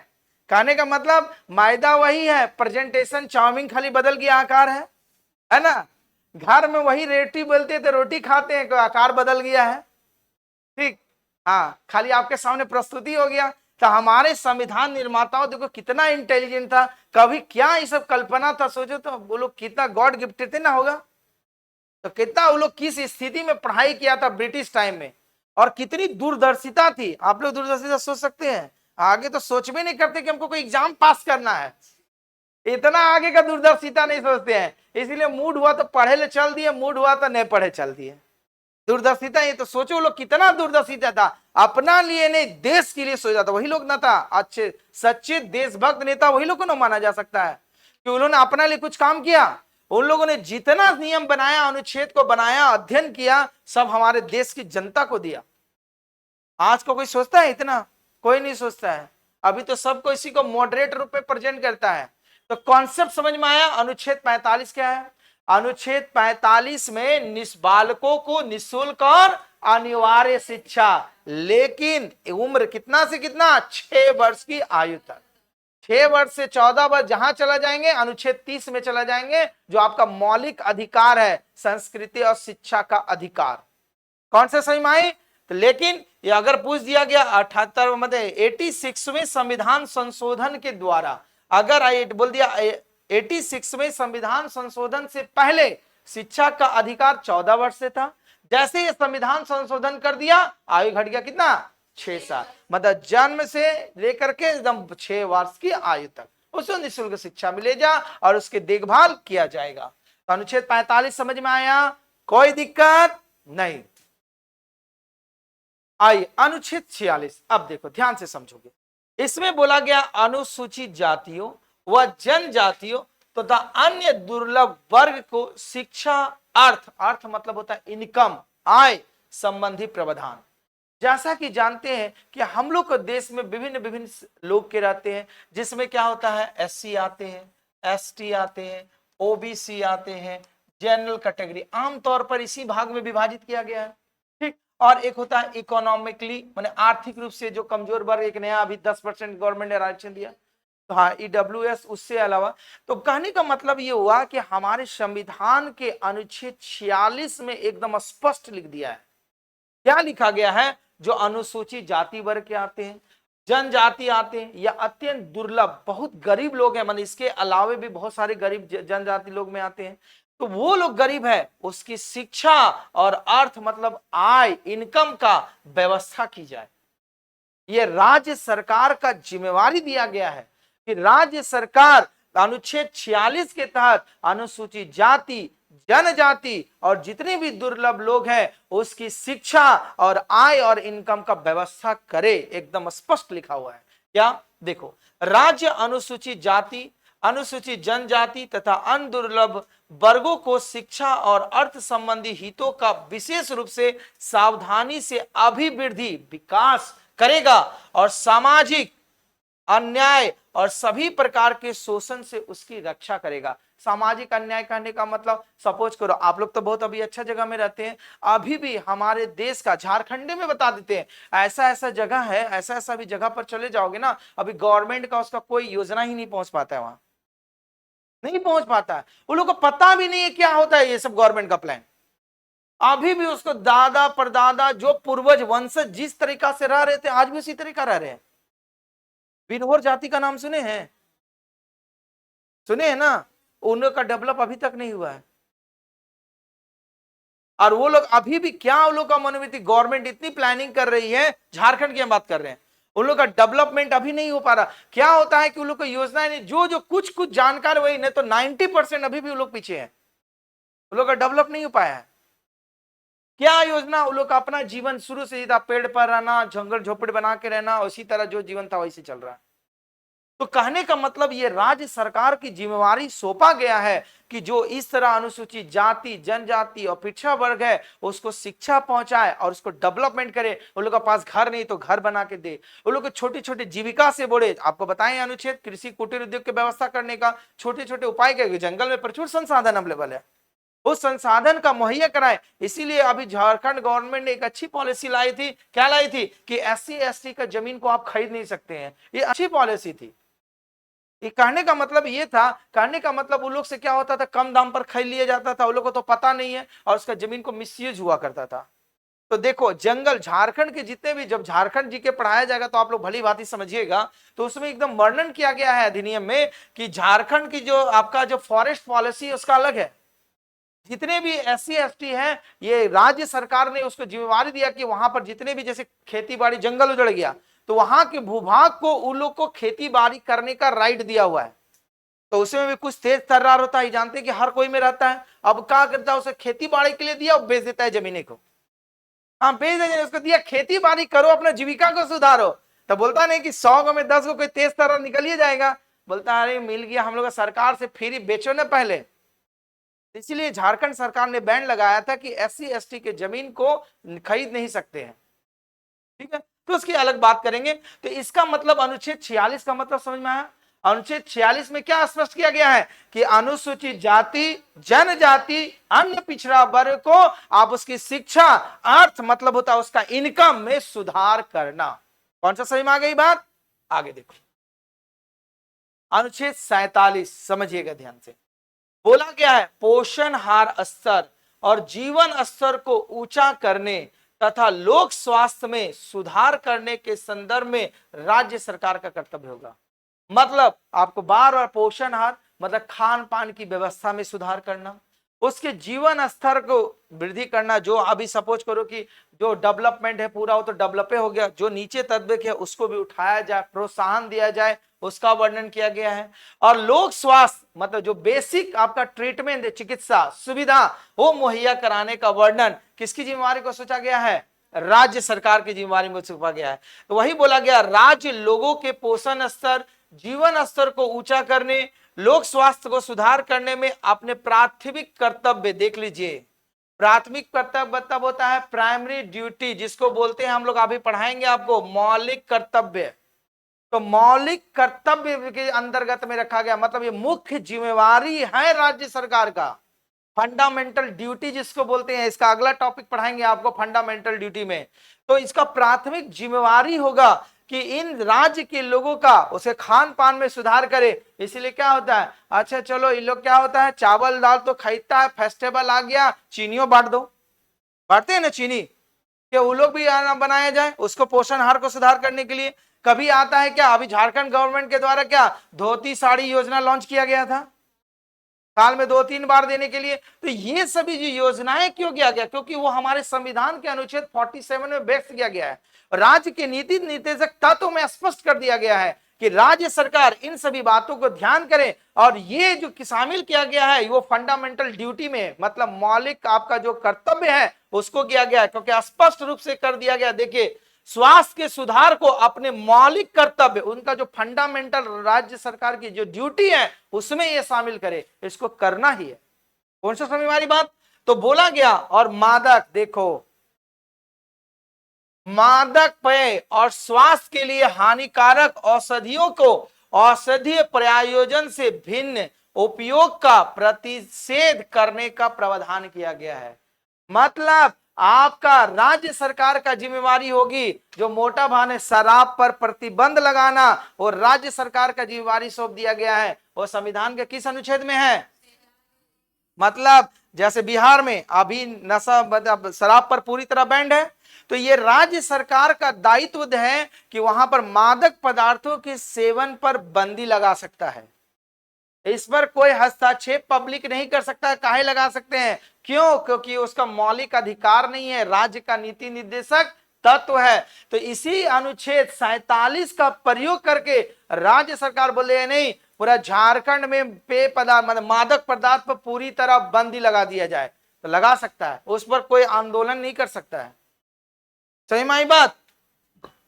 कहने का मतलब मायदा वही है, प्रेजेंटेशन चाउमीन खाली बदल गया आकार है ना। घर में वही रोटी बोलते थे, रोटी खाते हैं, आकार बदल गया है। ठीक, हाँ, खाली आपके सामने प्रस्तुति हो गया। तो हमारे संविधान निर्माताओं देखो कितना इंटेलिजेंट था, कभी क्या ये सब कल्पना था, सोचो तो वो लोग कितना गॉड गिफ्टेड थे ना होगा, तो कितना वो लोग किस स्थिति में पढ़ाई किया था ब्रिटिश टाइम में, और कितनी दूरदर्शिता थी। आप लोग दूरदर्शिता सोच सकते हैं, आगे तो सोच भी नहीं करते कि हमको कोई एग्जाम पास करना है, इतना आगे का दूरदर्शिता नहीं सोचते हैं। इसलिए मूड हुआ तो पढ़े ले चल दिए, मूड हुआ तो नहीं पढ़े चल दिए। दूरदर्शिता, ये तो सोचो लोग कितना दूरदर्शिता था, अपना लिए नहीं देश के लिए सोचा था, वही लोग ना था अच्छे सच्चे देशभक्त नेता, वही लोग को ना माना जा सकता है कि उन्होंने अपना लिए कुछ काम किया। उन लोगों ने जितना नियम बनाया, अनुच्छेद को बनाया, अध्ययन किया, सब हमारे देश की जनता को दिया। आज को कोई सोचता है इतना, कोई नहीं सोचता है। अभी तो सबको इसी को मॉडरेट रूप में प्रेजेंट करता है। तो कॉन्सेप्ट समझ में आया। अनुच्छेद 45 क्या है, अनुच्छेद 45 में बालकों को निःशुल्क और अनिवार्य शिक्षा, लेकिन उम्र कितना से कितना, 6 वर्ष की आयु तक। 6 वर्ष से 14 वर्ष जहां चला जाएंगे, अनुच्छेद 30 में चला जाएंगे, जो आपका मौलिक अधिकार है, संस्कृति और शिक्षा का अधिकार। कौन से सही में आई। तो लेकिन ये अगर पूछ दिया गया 78 मतलब 86वें संविधान संशोधन के द्वारा, अगर बोल दिया 86वें संविधान संशोधन से पहले शिक्षा का अधिकार 14 वर्ष से था, जैसे ये संविधान संशोधन कर दिया आयु घट गया कितना, 6 साल, मतलब जन्म से लेकर के एकदम 6 वर्ष की आयु तक उसको निःशुल्क शिक्षा मिलेगा और उसकी देखभाल किया जाएगा। तो अनुच्छेद 45 समझ में आया, कोई दिक्कत नहीं। आइए अनुच्छेद 46, अब देखो ध्यान से समझोगे। इसमें बोला गया अनुसूचित जातियों व जनजातियों तथा अन्य दुर्लभ वर्ग को शिक्षा, अर्थ मतलब होता है इनकम, आय संबंधी प्रावधान। जैसा कि जानते हैं कि हम लोग को देश में विभिन्न लोग के रहते हैं, जिसमें क्या होता है, एससी आते हैं, एसटी आते हैं, ओबीसी आते हैं, जनरल कैटेगरी, आमतौर पर इसी भाग में विभाजित किया गया है, ठीक। और एक होता है इकोनॉमिकली, माने आर्थिक रूप से जो कमजोर वर्ग, एक नया अभी 10% गवर्नमेंट ने आरक्षण दिया, तो हाँ ईडब्ल्यूएस, उससे अलावा। तो कहने का मतलब ये हुआ कि हमारे संविधान के अनुच्छेद 46 में एकदम स्पष्ट लिख दिया है। क्या लिखा गया है? जो अनुसूचित जाति वर्ग के आते हैं, जनजाति आते हैं, या अत्यंत दुर्लभ बहुत गरीब लोग हैं, मतलब इसके अलावे भी बहुत सारे गरीब जनजाति लोग में आते हैं, तो वो लोग गरीब है, उसकी शिक्षा और अर्थ मतलब आय, इनकम का व्यवस्था की जाए। ये राज्य सरकार का जिम्मेवारी दिया गया है कि राज्य सरकार अनुच्छेद 46 के तहत अनुसूचित जाति, जनजाति और जितने भी दुर्लभ लोग हैं उसकी शिक्षा और आय और इनकम का व्यवस्था करे, एकदम स्पष्ट लिखा हुआ है। क्या देखो, राज्य अनुसूचित जाति, अनुसूचित जनजाति तथा अन्य दुर्लभ वर्गों को शिक्षा और अर्थ संबंधी हितों का विशेष रूप से सावधानी से अभिवृद्धि विकास करेगा और सामाजिक अन्याय और सभी प्रकार के शोषण से उसकी रक्षा करेगा। सामाजिक अन्याय कहने का मतलब, सपोज करो आप लोग तो बहुत अभी अच्छा जगह में रहते हैं, अभी भी हमारे देश का झारखंड में बता देते हैं ऐसा ऐसा जगह है, ऐसा ऐसा भी जगह पर चले जाओगे ना, अभी गवर्नमेंट का उसका कोई योजना ही नहीं पहुंच पाता है, वहां नहीं पहुंच पाता है, उन लोगों को पता भी नहीं है क्या होता है ये सब गवर्नमेंट का प्लान। अभी भी उसको दादा परदादा जो पूर्वज वंशज जिस तरीका से रह रहे थे आज भी उसी तरीका रह रहे हैं। बिरहोर जाति का नाम सुने हैं? सुने हैं ना? उन लोग का डेवलप अभी तक नहीं हुआ है, और वो लोग अभी भी क्या, उन लोग का मनोवृत्ति, गवर्नमेंट इतनी प्लानिंग कर रही है, झारखंड की हम बात कर रहे हैं, उन लोग का डेवलपमेंट अभी नहीं हो पा रहा। क्या होता है कि उन लोग को योजनाएं नहीं, जो जो कुछ कुछ जानकार वही, नहीं तो 90% अभी भी उन लोग पीछे हैं, उन लोग का डेवलप नहीं हो पाया है। क्या योजना? उन लोग का अपना जीवन शुरू से सीधा पेड़ पर रहना, जंगल झोपड़ी बना के रहना, उसी तरह जो जीवन था वैसे चल रहा है। तो कहने का मतलब ये राज्य सरकार की जिम्मेवारी सौंपा गया है कि जो इस तरह अनुसूचित जाति, जनजाति और पिछड़ा वर्ग है उसको शिक्षा पहुंचाए और उसको डेवलपमेंट करे। उन लोगों के पास घर नहीं तो घर बना के दे, उन लोग को छोटी छोटी जीविका से बोले। आपको बताएं अनुच्छेद कृषि कुटीर उद्योग की व्यवस्था करने का छोटे छोटे उपाय क्या, जंगल में प्रचुर संसाधन अवेलेबल है, उस संसाधन का मुहैया कराए। इसीलिए अभी झारखंड गवर्नमेंट ने एक अच्छी पॉलिसी लाई थी। क्या लाई थी? कि SC/ST का जमीन को आप खरीद नहीं सकते हैं, ये अच्छी पॉलिसी थी। ये कहने का मतलब ये था, कहने का मतलब उन लोग से क्या होता था, कम दाम पर खरीद लिया जाता था, उन लोग को तो पता नहीं है और उसका जमीन को मिसयूज हुआ करता था। तो देखो जंगल, झारखंड के जितने भी, जब झारखंड जी के पढ़ाया जाएगा तो आप लोग भली भांति समझिएगा, तो उसमें एकदम वर्णन किया गया है अधिनियम में कि झारखंड की जो आपका जो फॉरेस्ट पॉलिसी है उसका अलग है। जितने भी SC/ST हैं, ये राज्य सरकार ने उसको जिम्मेवारी दिया कि वहां पर जितने भी, जैसे खेती बाड़ी, जंगल उजड़ गया तो वहां के भूभाग को उन लोग को खेती बाड़ी करने का राइट दिया हुआ है। तो उसमें भी कुछ तेज तर्रार होता है, जानते हैं कि हर कोई में रहता है। अब क्या करता है, उसे खेती बाड़ी के लिए दिया, बेच देता है जमीने को। हाँ बेच देते, उसको दिया खेती बाड़ी करो, अपना जीविका को सुधारो। तो बोलता नहीं कि 100 गो में 10 गो कोई तेज तर्रार निकल ही जाएगा, बोलता अरे मिल गया हम लोग सरकार से, फ्री बेचो ना पहले। इसीलिए झारखंड सरकार ने बैन लगाया था कि SC/ST के जमीन को खरीद नहीं सकते हैं, ठीक है। तो उसकी अलग बात करेंगे। तो इसका मतलब अनुच्छेद 46 का मतलब समझ में आया? अनुच्छेद 46 में क्या स्पष्ट किया गया है कि अनुसूचित जाति, जनजाति, अन्य पिछड़ा वर्ग को आप उसकी शिक्षा, अर्थ मतलब होता है उसका इनकम में सुधार करना। कौन सा समझ में आ गई बात? आगे देखो अनुच्छेद 47, समझिएगा ध्यान से। बोला गया है पोषण हार स्तर और जीवन स्तर को ऊंचा करने तथा लोक स्वास्थ्य में सुधार करने के संदर्भ में राज्य सरकार का कर्तव्य होगा। मतलब आपको बार बार पोषण हार मतलब खान पान की व्यवस्था में सुधार करना, उसके जीवन स्तर को वृद्धि करना। जो अभी सपोज करो कि जो डेवलपमेंट है पूरा वो तो डेवलपे हो गया, जो नीचे तबके है उसको भी उठाया जाए, प्रोत्साहन दिया जाए, उसका वर्णन किया गया है। और लोक स्वास्थ्य मतलब जो बेसिक आपका ट्रीटमेंट है, चिकित्सा सुविधा, वो मुहैया कराने का वर्णन किसकी जिम्मेवारी को सोचा गया है? राज्य सरकार की जिम्मेवारी में सौंपा गया है। तो वही बोला गया, राज्य लोगों के पोषण स्तर, जीवन स्तर को ऊंचा करने, लोक स्वास्थ्य को सुधार करने में अपने प्राथमिक कर्तव्य, देख लीजिए प्राथमिक कर्तव्य मतलब होता है प्राइमरी ड्यूटी, जिसको बोलते हैं हम लोग अभी पढ़ाएंगे आपको मौलिक कर्तव्य। तो मौलिक कर्तव्य के अंतर्गत में रखा गया, मतलब ये मुख्य जिम्मेवारी है राज्य सरकार का। फंडामेंटल ड्यूटी जिसको बोलते हैं, इसका अगला टॉपिक पढ़ाएंगे आपको फंडामेंटल ड्यूटी में। तो इसका प्राथमिक जिम्मेवारी होगा कि इन राज्य के लोगों का उसे खान पान में सुधार करे। इसीलिए क्या होता है, अच्छा चलो इन लोग क्या होता है, चावल दाल तो खरीदता है, फेस्टिवल आ गया चीनियों बांट दो, बांटते हैं ना चीनी, कि वो लोग भी बनाया जाए उसको पोषण आहार को सुधार करने के लिए। कभी आता है क्या, अभी झारखंड गवर्नमेंट के द्वारा क्या धोती साड़ी योजना लॉन्च किया गया था, साल में 2-3 बार देने के लिए। तो ये सभी जो योजनाएं क्यों किया गया, क्योंकि वो हमारे संविधान के अनुच्छेद 47 में व्यक्त किया गया है। राज्य के नीति निर्देशक तत्व में स्पष्ट कर दिया गया है कि राज्य सरकार इन सभी बातों को ध्यान करे, और ये जो शामिल किया गया है वो फंडामेंटल ड्यूटी में, मतलब मौलिक आपका जो कर्तव्य है उसको किया गया है, क्योंकि स्पष्ट रूप से कर दिया गया। देखिए, स्वास्थ्य के सुधार को अपने मौलिक कर्तव्य, उनका जो फंडामेंटल राज्य सरकार की जो ड्यूटी है उसमें ये शामिल करे, इसको करना ही है। कौन सा समझ हमारी बात, तो बोला गया। और मादक, देखो मादक पेय और स्वास्थ्य के लिए हानिकारक औषधियों को औषधीय प्रयोजन से भिन्न उपयोग का प्रतिषेध करने का प्रावधान किया गया है। मतलब आपका राज्य सरकार का जिम्मेवारी होगी, जो मोटा भान है शराब पर प्रतिबंध लगाना, और राज्य सरकार का जिम्मेवारी सौंप दिया गया है। वो संविधान के किस अनुच्छेद में है, मतलब जैसे बिहार में अभी नशा मतलब शराब पर पूरी तरह बैंड है, तो ये राज्य सरकार का दायित्व है कि वहां पर मादक पदार्थों के सेवन पर बंदी लगा सकता है। इस पर कोई हस्तक्षेप पब्लिक नहीं कर सकता। काहे लगा सकते हैं, क्यों, क्योंकि उसका मौलिक अधिकार नहीं है, राज्य का नीति निर्देशक तत्व है। तो इसी अनुच्छेद 47 का प्रयोग करके राज्य सरकार बोले नहीं, पूरा झारखंड में पेय पदार्थ मतलब मादक पदार्थ पर पूरी तरह बंदी लगा दिया जाए, तो लगा सकता है, उस पर कोई आंदोलन नहीं कर सकता है। सही माई बात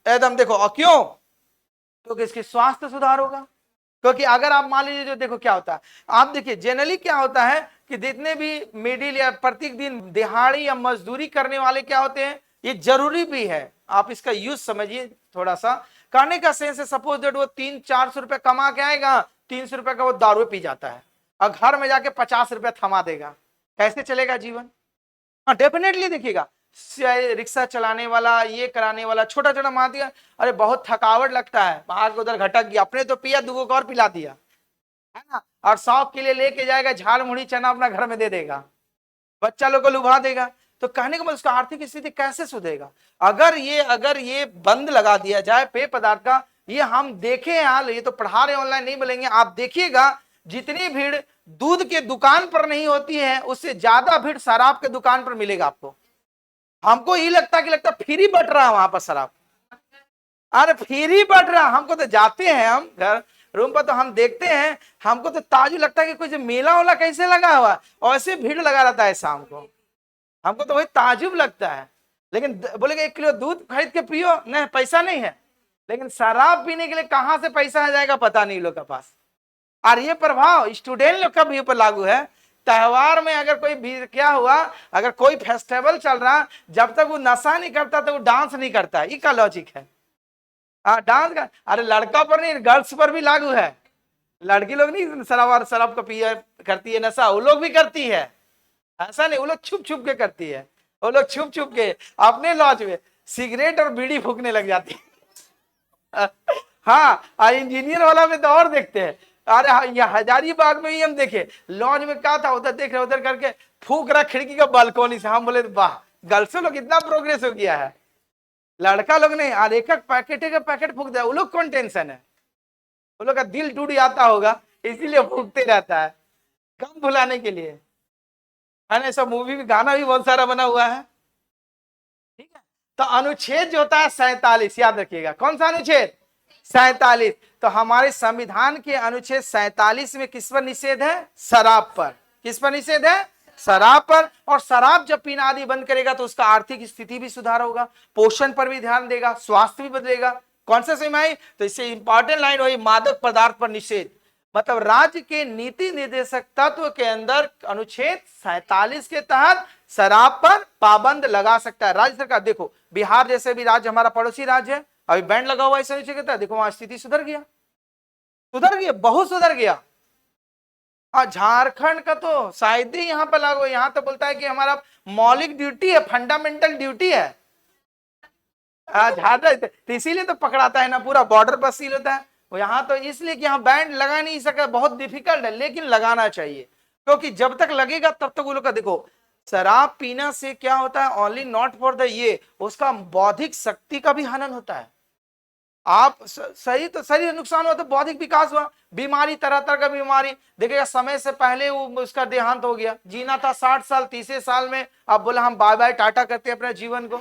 एकदम। देखो और क्यों, क्योंकि इसकी स्वास्थ्य सुधार होगा। क्योंकि अगर आप मान लीजिए, जो देखो क्या होता है, आप देखिए जनरली क्या होता है कि जितने भी मिडिल या प्रत्येक दिन दिहाड़ी या मजदूरी करने वाले क्या होते हैं, ये जरूरी भी है, आप इसका यूज समझिए थोड़ा सा। करने का सेंस है, सपोज दैट वो 300-400 रुपए कमा के आएगा, 300 रुपए का वो दारू पी जाता है और घर में जाके 50 रुपए थमा देगा, कैसे चलेगा जीवन। हाँ डेफिनेटली देखिएगा, रिक्शा चलाने वाला, ये कराने वाला, छोटा छोटा मार दिया, अरे बहुत थकावट लगता है, भाग उधर घटक गया, अपने तो पिया, दूगों को और पिला दिया, है ना, और शौक के लिए लेके जाएगा, झाल मुड़ी चना अपना घर में दे देगा, बच्चा लोग को लुभा देगा। तो कहने का मतलब उसका आर्थिक स्थिति कैसे सुधरेगा। अगर ये बंद लगा दिया जाए पेय पदार्थ का, ये हम देखे हाल, ये तो पढ़ा रहे ऑनलाइन नहीं बोलेंगे, आप देखिएगा जितनी भीड़ दूध के दुकान पर नहीं होती है, उससे ज्यादा भीड़ शराब के दुकान पर मिलेगा आपको। हमको ये लगता फ्री बट रहा है वहां पर शराब, अरे फ्री बट रहा, हमको तो जाते हैं हम घर रूम पर तो हम देखते हैं, हमको तो ताजु लगता है कि कुछ मेला वाला कैसे लगा हुआ, और ऐसे भीड़ लगा रहता है शाम को, हमको तो वही ताजुब लगता है। लेकिन बोलेगे 1 किलो दूध खरीद के पियो, नहीं पैसा नहीं है, लेकिन शराब पीने के लिए कहां से पैसा आ जाएगा पता नहीं लोग के पास। और ये प्रभाव स्टूडेंट लोग का भी ऊपर लागू है। त्योहार में अगर कोई भी क्या हुआ, अगर कोई फेस्टिवल चल रहा, जब तक वो नशा नहीं करता तो वो डांस नहीं करता, ये का लॉजिक है। डांस का, अरे लड़का पर नहीं गर्ल्स पर भी लागू है। लड़की लोग नहीं शराब को पिया करती है नशा, वो लोग भी करती है, ऐसा नहीं, वो लोग छुप छुप के करती है, वो लोग छुप छुप के अपने लॉज में सिगरेट और बीड़ी फूकने लग जाती है। हाँ, इंजीनियर वाला में तो और देखते हैं, अरे ये हजारीबाग में ही हम देखे, लॉज में क्या था, उधर देख रहे, उधर करके फूक रहा खिड़की का बालकोनी से। हम बोले वाह, गर्ल्स लोग इतना प्रोग्रेस हो गया है, लड़का लोग नहीं, और एक पैकेट फूक दिया, वो लोग कौन टेंशन है, वो लोग का दिल टूट जाता होगा, इसीलिए फूकते रहता है, कम भुलाने के लिए, है ना। सब मूवी में गाना भी बहुत सारा बना हुआ है, ठीक है। तो अनुच्छेद जो होता है 47, याद रखिएगा, कौन सा अनुच्छेद 47। तो हमारे संविधान के अनुच्छेद 47 में किस पर निषेध है, शराब पर। किस पर निषेध है, शराब पर। और शराब जब पीना आदि बंद करेगा तो उसका आर्थिक स्थिति भी सुधार होगा, पोषण पर भी ध्यान देगा, स्वास्थ्य भी बदलेगा। कौन सा सीमाएं, तो इससे इंपॉर्टेंट लाइन वही मादक पदार्थ पर निषेध, मतलब राज्य के नीति निर्देशक तत्व के अंदर अनुच्छेद 47 के तहत शराब पर पाबंद लगा सकता है राज्य सरकार। देखो बिहार जैसे भी राज्य हमारा पड़ोसी राज्य है, अभी बैंड लगा हुआ है, देखो वहां स्थिति सुधर गया, बहुत सुधर गया। हाँ, झारखंड का तो शायद ही यहाँ पर लागू है। यहाँ तो बोलता है कि हमारा मौलिक ड्यूटी है, फंडामेंटल ड्यूटी है। झारखंड तो इसीलिए तो पकड़ाता है ना, पूरा बॉर्डर पर सील होता है। वो यहाँ तो इसलिए कि यहाँ बैंड लगा नहीं सका, बहुत डिफिकल्ट है, लेकिन लगाना चाहिए, क्योंकि जब तक लगेगा तब तक वो लोग का देखो, शराब पीना से क्या होता है, ओनली नॉट फॉर द ये, उसका बौद्धिक शक्ति का भी हनन होता है। आप सही तो शरीर नुकसान हुआ तो बौद्धिक विकास हुआ, बीमारी तरह तरह का बीमारी देखिएगा। समय से पहले वो उसका देहांत हो गया, जीना था 60 साल, 30 साल में अब बोला हम बाय बाय टाटा करते हैं अपने जीवन को।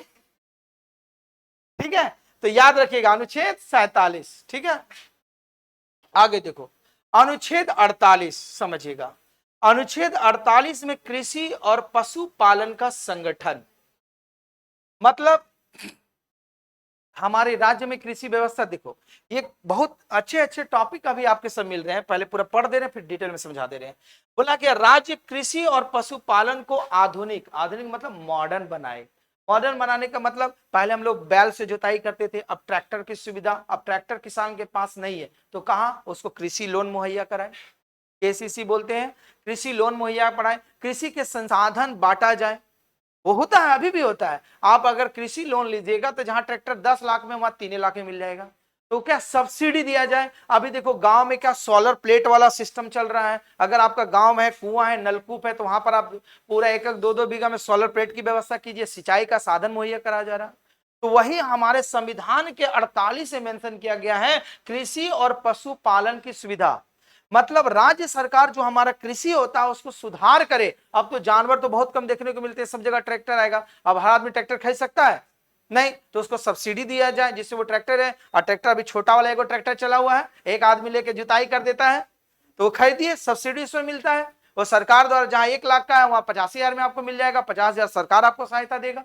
ठीक है, तो याद रखिएगा अनुच्छेद 47। ठीक है, आगे देखो अनुच्छेद 48 समझिएगा। अनुच्छेद 48 में कृषि और पशुपालन का संगठन, मतलब हमारे राज्य में कृषि व्यवस्था देखो, ये बहुत अच्छे अच्छे टॉपिक अभी आपके सब मिल रहे हैं, पहले पूरा पढ़ दे रहे हैं फिर डिटेल में समझा दे रहे हैं। बोला कि राज्य कृषि और पशुपालन को आधुनिक, आधुनिक मतलब मॉडर्न बनाए। मॉडर्न बनाने का मतलब पहले हम लोग बैल से जुताई करते थे, अब ट्रैक्टर की सुविधा, अब ट्रैक्टर किसान के पास नहीं है तो कहां, उसको कृषि लोन मुहैया कराए, केसीसी बोलते हैं, कृषि लोन मुहैया कराए, कृषि के संसाधन बांटा जाए। वो होता है, अभी भी होता है। आप अगर कृषि लोन लीजिएगा तो जहां ट्रैक्टर 10 लाख में वहां 3 लाख में मिल जाएगा। तो क्या सब्सिडी दिया जाए। अभी देखो गांव में क्या सोलर प्लेट वाला सिस्टम चल रहा है, अगर आपका गांव है, कुआं है, नलकूप है, तो वहां पर आप पूरा 1-1, 2-2 बीघा में सोलर प्लेट की व्यवस्था कीजिए, सिंचाई का साधन मुहैया करा जा रहा है। तो वही हमारे संविधान के 48 से मेंशन किया गया है, कृषि और पशुपालन की सुविधा। मतलब राज्य सरकार जो हमारा कृषि होता है उसको सुधार करे। अब तो जानवर तो बहुत कम देखने को मिलते हैं, सब जगह ट्रैक्टर आएगा, अब हर आदमी ट्रैक्टर खरीद सकता है नहीं, तो उसको सब्सिडी दिया जाए जिससे वो ट्रैक्टर है, और ट्रैक्टर अभी छोटा वाला एक ट्रैक्टर चला हुआ है, एक आदमी लेके जुताई कर देता है, तो वो खरीदिए, सब्सिडी उसमें मिलता है। वो सरकार द्वारा जहां 1 लाख का है वहां 85,000 में आपको मिल जाएगा, 50,000 सरकार आपको सहायता देगा।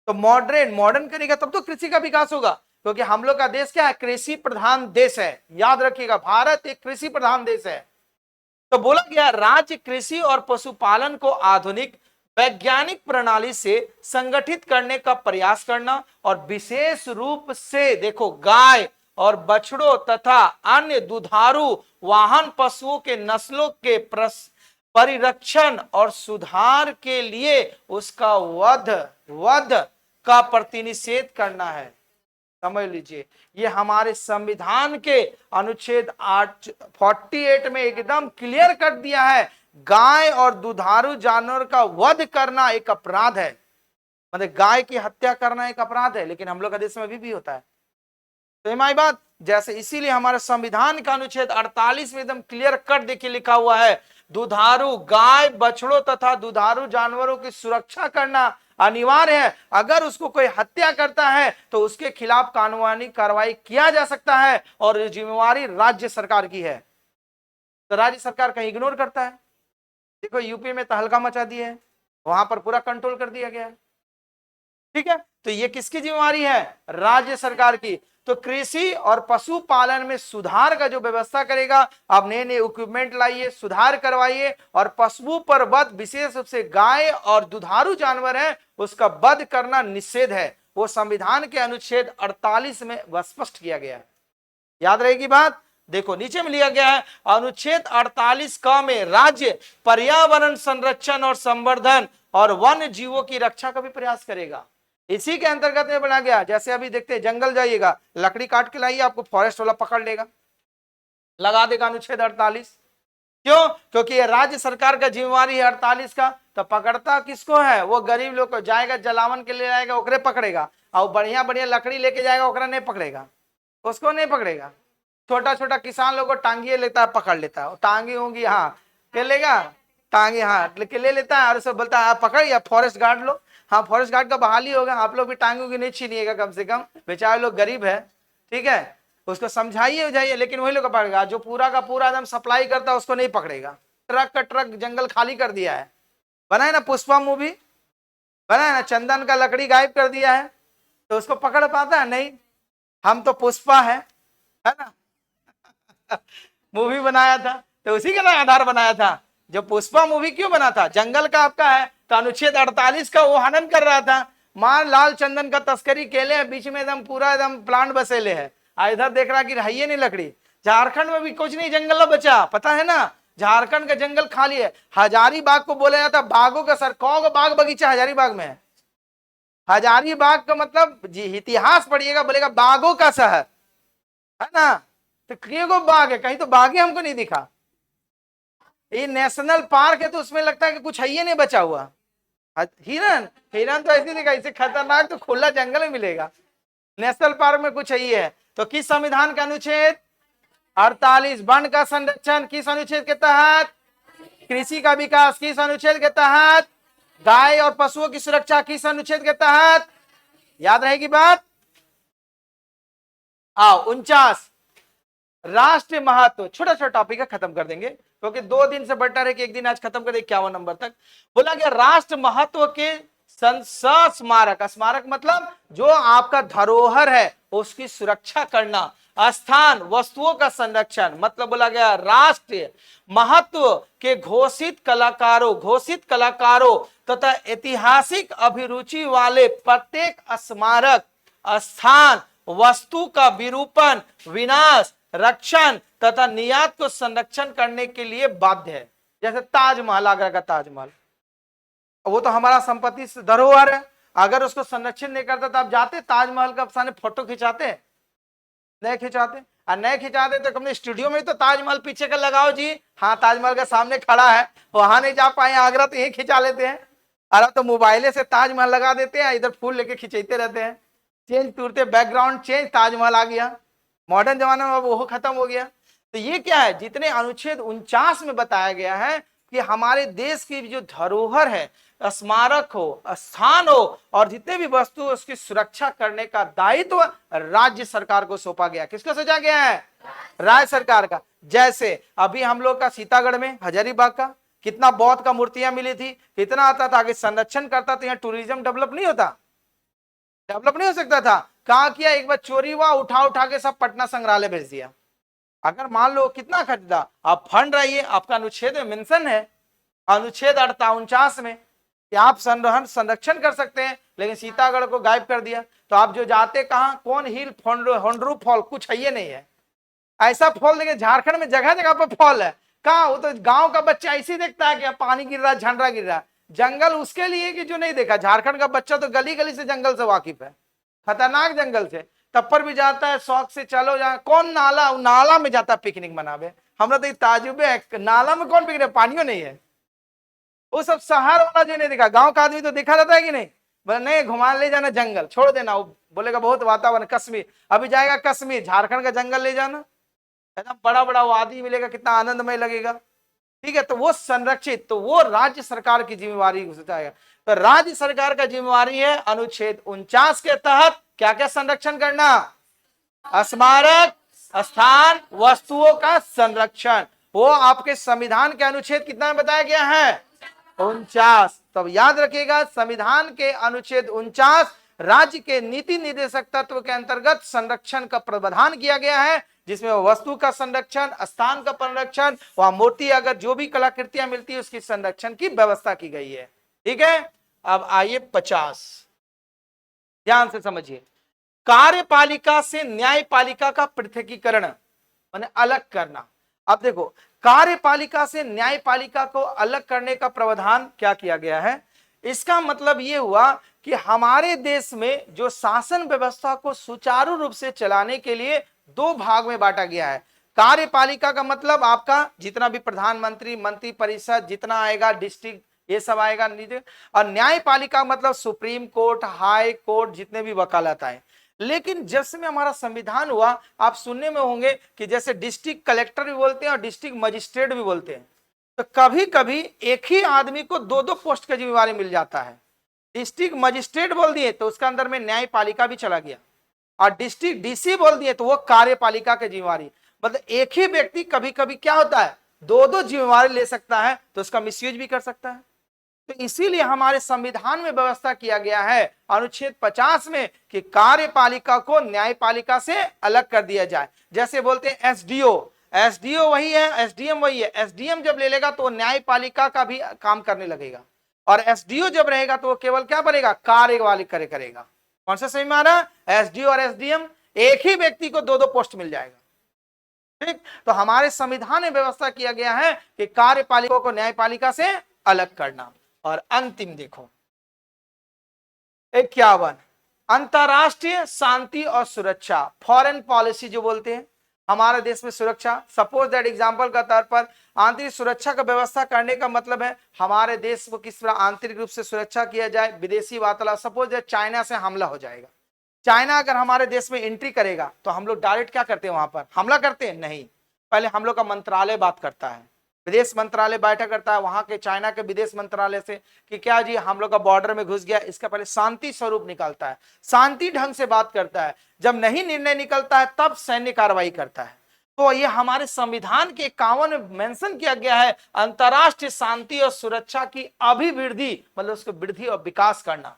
तो मॉडर्न करेगा तब तो कृषि का विकास होगा, क्योंकि हम लोग का देश क्या है, कृषि प्रधान देश है। याद रखिएगा, भारत एक कृषि प्रधान देश है। तो बोला गया राज्य कृषि और पशुपालन को आधुनिक वैज्ञानिक प्रणाली से संगठित करने का प्रयास करना, और विशेष रूप से देखो गाय और बछड़ों तथा अन्य दुधारू वाहन पशुओं के नस्लों के परिरक्षण और सुधार के लिए उसका वध का प्रतिनिषेध करना है। समझ लीजिए, ये हमारे संविधान के अनुच्छेद 48 में एकदम क्लियर कर दिया है, गाय और दुधारू जानवर का वध करना एक अपराध है। मतलब गाय की हत्या करना एक अपराध है, लेकिन हम लोग का देश में अभी भी होता है। तो हमारी बात जैसे, इसीलिए हमारे संविधान का अनुच्छेद 48 में एकदम क्लियर कट देखिए लिखा हुआ है, दुधारू गाय बछड़ों तथा दुधारू जानवरों की सुरक्षा करना अनिवार्य है। अगर उसको कोई हत्या करता है तो उसके खिलाफ कानूनी कार्रवाई किया जा सकता है, और ये जिम्मेवारी राज्य सरकार की है। तो राज्य सरकार कहीं इग्नोर करता है। देखो यूपी में तहलका मचा दिया है, वहां पर पूरा कंट्रोल कर दिया गया है। ठीक है, तो ये किसकी जिम्मेवारी है, राज्य सरकार की। तो कृषि और पशुपालन में सुधार का जो व्यवस्था करेगा, आप नए नए इक्विपमेंट लाइए, सुधार करवाइए, और पशुओं पर वध, विशेष रूप से गाय और दुधारू जानवर है उसका वध करना निषेध है। वो संविधान के अनुच्छेद 48 में स्पष्ट किया गया है। याद रहेगी बात। देखो नीचे में लिया गया है, अनुच्छेद 48 क में राज्य पर्यावरण संरक्षण और संवर्धन और वन्य जीवों की रक्षा का भी प्रयास करेगा। इसी के अंतर्गत में बना गया, जैसे अभी देखते हैं जंगल जाइएगा, लकड़ी काट के लाइए, आपको फॉरेस्ट वाला पकड़ लेगा, लगा देगा अनुच्छेद 48। क्यों, क्योंकि ये राज्य सरकार का जिम्मेवारी है 48 का। तो पकड़ता किसको है, वो गरीब लोग को, जाएगा जलावन के लिए जाएगा ओकरे पकड़ेगा, और बढ़िया बढ़िया लकड़ी लेके जाएगा ओकरा नहीं पकड़ेगा, उसको नहीं पकड़ेगा। छोटा छोटा किसान लोग को टांगिए लेता है, पकड़ लेता है, टांगी होंगी हाँ ले लेगा, टांगी हाँ ले लेता है, और सब बोलता है पकड़, या फॉरेस्ट गार्ड लो, हाँ फॉरेस्ट गार्ड का बहाली होगा, आप लोग भी टांगों की नहीं छीनिएगा, कम से कम बेचारे लोग गरीब है। ठीक है, उसको समझाइए जाइए, लेकिन वही लोग पकड़ेगा, जो पूरा का पूरा एकदम सप्लाई करता है उसको नहीं पकड़ेगा। ट्रक का ट्रक जंगल खाली कर दिया है, बनाए ना पुष्पा मूवी, बनाए ना, चंदन का लकड़ी गायब कर दिया है, तो उसको पकड़ पाता है नहीं। हम तो पुष्पा है ना मूवी बनाया था, तो उसी का आधार बनाया था। जो पुष्पा मूवी क्यों बना था, जंगल का आपका है, तो अनुच्छेद 48 का वो हनन कर रहा था। मान लाल चंदन का तस्करी केले है, बीच में एकदम पूरा एकदम प्लांट बसेले है, इधर देख रहा कि रहिए नहीं लकड़ी। झारखंड में भी कुछ नहीं जंगल बचा, पता है ना, झारखंड का जंगल खाली है। हजारीबाग को बोला जाता है बागों का सर। कौन बाग बगीचा हजारीबाग में है? हजारीबाग का मतलब जी इतिहास पढ़िएगा, बोलेगा बागों का शहर, है ना। तो क्यों बाग है? कहीं तो बाग ही हमको नहीं दिखा। ये नेशनल पार्क है तो उसमें लगता है कि कुछ है ही नहीं बचा हुआ। हिरन, हिरन तो ऐसे दिखा, इसे खतरनाक तो खुला जंगल में मिलेगा, नेशनल पार्क में कुछ है ही है। तो किस संविधान का अनुच्छेद 48? वन का संरक्षण किस अनुच्छेद के तहत? कृषि का विकास किस अनुच्छेद के तहत? गाय और पशुओं की सुरक्षा किस अनुच्छेद के तहत? याद रहेगी बात। आओ 49 राष्ट्रीय महत्व। छोटा छोटा टॉपिक है, खत्म कर देंगे क्योंकि 2 दिन से बेटर है कि एक दिन आज खत्म कर दे 51 नंबर तक। बोला गया राष्ट्र महत्व के स्मारक। स्मारक मतलब जो आपका धरोहर है उसकी सुरक्षा करना। स्थान वस्तुओं का संरक्षण मतलब बोला गया राष्ट्रीय महत्व के घोषित कलाकारों तथा ऐतिहासिक अभिरुचि वाले प्रत्येक स्मारक स्थान वस्तु का विरूपण, विनाश, रक्षण तथा निर्यात को संरक्षण करने के लिए बाध्य है। जैसे ताजमहल, आगरा का ताजमहल, वो तो हमारा संपत्ति धरोहर है। अगर उसको संरक्षण नहीं करता तो आप जाते ताजमहल का सामने फोटो खिंचाते? नहीं खिंचाते। और नहीं खिंचाते तो अपने स्टूडियो में तो ताजमहल पीछे का लगाओ जी। हाँ, ताजमहल का सामने खड़ा है, वहां नहीं जा पाए आगरा तो यही खिंचा लेते हैं। और तो मोबाइले से ताजमहल लगा देते हैं, इधर फूल लेके खिंचाते रहते हैं, चेंज तुरते बैकग्राउंड चेंज, ताजमहल आ गया। मॉडर्न जमाने में वो खत्म हो गया। तो ये क्या है? जितने अनुच्छेद 49 में बताया गया है कि हमारे देश की जो धरोहर है, स्मारक हो, स्थान हो और जितने भी वस्तु उसकी सुरक्षा करने का दायित्व राज्य सरकार को सौंपा गया। किसको सौंपा गया है? राज्य सरकार का। जैसे अभी हम लोग का सीतागढ़ में हजारीबाग का कितना बौद्ध का मूर्तियां मिली थी, कितना आता था, आगे संरक्षण करता तो यहाँ टूरिज्म डेवलप नहीं होता, डेवलप नहीं हो सकता था। कहा किया? एक बार चोरी हुआ, उठा के सब पटना संग्रहालय भेज दिया। अगर मान लो कितना खरीदा, आप फंड रहिए, आपका अनुच्छेद में मेंशन है, अनुच्छेद 49 में कि आप संरक्षण कर सकते हैं, लेकिन सीतागढ़ को गायब कर दिया। तो आप जो जाते कहां, कौन हिल, होंडरू फॉल, कुछ है ये नहीं है। ऐसा फॉल देखिए झारखंड में जगह जगह पर फॉल है। कहा? वो तो गांव का बच्चा ऐसे देखता है कि पानी गिर रहा, झंडा गिर रहा। जंगल उसके लिए कि जो नहीं देखा। झारखंड का बच्चा तो गली गली से जंगल से वाकिफ है, खतरनाक जंगल से, तब पर भी जाता है शौक से। चलो जहाँ कौन नाला में जाता पिकनिक मनावे। हमरा तो ताजुबे है, नाला में कौन पिकनिक, पानियों नहीं है। वो सब शहर वाला जो नहीं देखा, गांव का आदमी तो देखा रहता है कि नहीं। बोले नहीं, घुमा ले जाना जंगल, छोड़ देना। वो बोलेगा बहुत वातावरण, कश्मीर अभी जाएगा, कश्मीर झारखंड का जंगल ले जाना, एकदम बड़ा बड़ा वादी मिलेगा, कितना आनंदमय लगेगा। ठीक है, तो वो संरक्षित, तो वो राज्य सरकार की जिम्मेवारी जाएगा। तो राज्य सरकार का जिम्मेवारी है अनुच्छेद 49 के तहत क्या क्या संरक्षण करना? स्मारक, स्थान, वस्तुओं का संरक्षण। वो आपके संविधान के अनुच्छेद कितना में बताया गया है? 49। तब याद रखिएगा, संविधान के अनुच्छेद 49 राज्य के नीति निर्देशक तत्व के अंतर्गत संरक्षण का प्रावधान किया गया है, जिसमें वस्तु का संरक्षण, स्थान का संरक्षण, वहां मूर्ति अगर जो भी कलाकृतियां मिलती है उसकी संरक्षण की व्यवस्था की गई है। ठीक है, अब आइए 50, ध्यान से समझिए। कार्यपालिका से न्यायपालिका का पृथकीकरण माने अलग करना। अब देखो, कार्यपालिका से न्यायपालिका को अलग करने का प्रावधान क्या किया गया है? इसका मतलब यह हुआ कि हमारे देश में जो शासन व्यवस्था को सुचारू रूप से चलाने के लिए 2 भाग में बांटा गया है। कार्यपालिका का मतलब आपका जितना भी प्रधानमंत्री, मंत्री परिषद जितना आएगा, डिस्ट्रिक्ट ये सब आएगा। और न्यायपालिका मतलब सुप्रीम कोर्ट, हाई कोर्ट, जितने भी वकालत आए। लेकिन जब से हमारा संविधान हुआ, आप सुनने में होंगे कि जैसे डिस्ट्रिक्ट कलेक्टर भी बोलते हैं और डिस्ट्रिक्ट मजिस्ट्रेट भी बोलते हैं। तो कभी कभी एक ही आदमी को 2 पोस्ट का जिम्मेवारी मिल जाता है। डिस्ट्रिक्ट मजिस्ट्रेट बोल दिए तो उसका अंदर में न्यायपालिका भी चला गया, और डिस्ट्रिक्ट डीसी बोल दिए तो वो कार्यपालिका की जिम्मेवारी। मतलब एक ही व्यक्ति कभी कभी क्या होता है, 2 जिम्मेवारी ले सकता है, तो उसका मिसयूज भी कर सकता है। तो इसीलिए हमारे संविधान में व्यवस्था किया गया है अनुच्छेद 50 में कि कार्यपालिका को न्यायपालिका से अलग कर दिया जाए। जैसे बोलते हैं एसडीओ वही है, एसडीएम वही है। एसडीएम जब ले लेगा तो न्यायपालिका का भी काम करने लगेगा, और एसडीओ जब रहेगा तो वो केवल क्या बनेगा, कार्यपालिका करेगा। कौन सा सही माना? एसडीओ और एसडीएम, एक ही व्यक्ति को 2 पोस्ट मिल जाएगा। ठीक, तो हमारे संविधान में व्यवस्था किया गया है कि कार्यपालिका को न्यायपालिका से अलग करना। और अंतिम देखो 51, अंतरराष्ट्रीय शांति और सुरक्षा, फॉरेन पॉलिसी जो बोलते हैं, हमारे देश में सुरक्षा, सपोज दैट एग्जांपल का तौर पर आंतरिक सुरक्षा का व्यवस्था करने का मतलब है हमारे देश को किस तरह आंतरिक रूप से सुरक्षा किया जाए, विदेशी वार्तालाप, सपोज दैट चाइना से हमला हो जाएगा, चाइना अगर हमारे देश में एंट्री करेगा तो हम लोग डायरेक्ट क्या करते हैं, वहां पर हमला करते हैं? नहीं, पहले हम लोग का मंत्रालय बात करता है, विदेश मंत्रालय बैठक करता है वहां के चाइना के विदेश मंत्रालय से कि क्या जी हम लोग का बॉर्डर में घुस गया, इसका पहले शांति स्वरूप निकालता है, शांति ढंग से बात करता है, जब नहीं निर्णय निकलता है तब सैन्य कार्रवाई करता है। तो ये हमारे संविधान के 51 में मेंशन किया गया है, अंतरराष्ट्रीय शांति और सुरक्षा की अभिवृद्धि, मतलब उसको वृद्धि और विकास करना।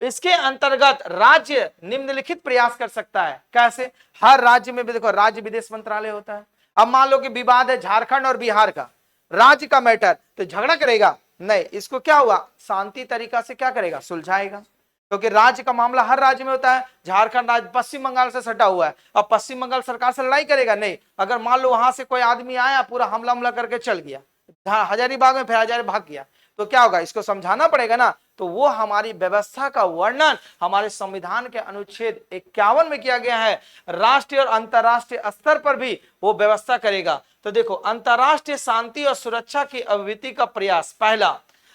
इसके अंतर्गत राज्य निम्नलिखित प्रयास कर सकता है। कैसे? हर राज्य में भी देखो राज्य विदेश मंत्रालय होता है। अब मान लो कि विवाद है झारखंड और बिहार का, राज्य का मैटर, तो झगड़ा करेगा नहीं, इसको क्या हुआ, शांति तरीका से क्या करेगा, सुलझाएगा, क्योंकि राज्य का मामला हर राज्य में होता है। झारखंड राज्य पश्चिम बंगाल से सटा हुआ है, अब पश्चिम बंगाल सरकार से लड़ाई करेगा नहीं, अगर मान लो वहां से कोई आदमी आया पूरा हमला करके चल गया हजारीबाग में, फिर हजारी भाग गया, तो क्या होगा, इसको समझाना पड़ेगा ना। तो वो हमारी व्यवस्था का वर्णन हमारे संविधान के अनुच्छेद 51 में किया गया है, राष्ट्रीय और अंतरराष्ट्रीय स्तर पर भी वो व्यवस्था करेगा। तो देखो, अंतरराष्ट्रीय शांति और सुरक्षा की अभिवृद्धि का प्रयास, पहला,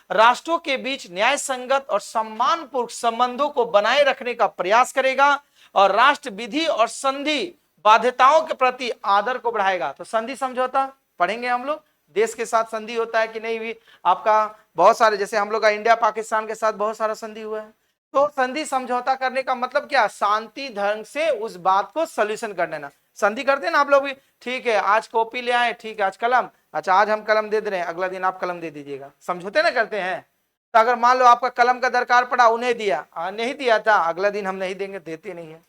राष्ट्रों के बीच न्याय संगत और सम्मानपूर्वक संबंधों को बनाए रखने का प्रयास करेगा और राष्ट्र विधि और संधि बाध्यताओं के प्रति आदर को बढ़ाएगा। तो संधि समझौता पढ़ेंगे हम लोग, देश के साथ संधि होता है कि नहीं भी, आपका बहुत सारे, जैसे हम लोग का इंडिया पाकिस्तान के साथ बहुत सारा संधि हुआ है, तो संधि समझौता करने का मतलब क्या, शांति ढंग से उस बात को सोल्यूशन कर देना। संधि करते हैं ना आप लोग भी, ठीक है आज कॉपी ले आए, ठीक है आज कलम, अच्छा आज हम कलम दे रहे हैं, अगला दिन आप कलम दे दीजिएगा, समझौते ना करते हैं। तो अगर मान लो आपका कलम का दरकार पड़ा, उन्हें दिया, नहीं दिया था, अगला दिन हम नहीं देंगे, देते नहीं है।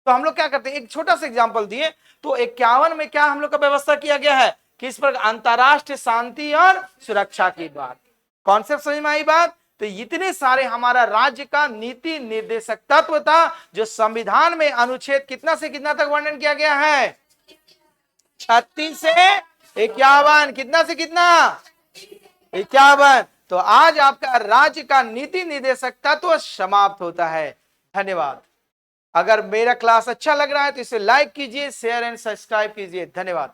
तो हम लोग क्या करते हैं, एक छोटा सा एग्जाम्पल दिए, तो 51 में क्या हम लोग का व्यवस्था किया गया है, किस पर, अंतरराष्ट्रीय शांति और सुरक्षा की बात, कॉन्सेप्ट समझ में आई बात। तो इतने सारे हमारा राज्य का नीति निर्देशक तत्व था जो संविधान में अनुच्छेद कितना से कितना तक वर्णन किया गया है, 36 से 51, कितना से कितना, 51। तो आज आपका राज्य का नीति निर्देशक तत्व समाप्त होता है। धन्यवाद। अगर मेरा क्लास अच्छा लग रहा है तो इसे लाइक कीजिए, शेयर एंड सब्सक्राइब कीजिए। धन्यवाद।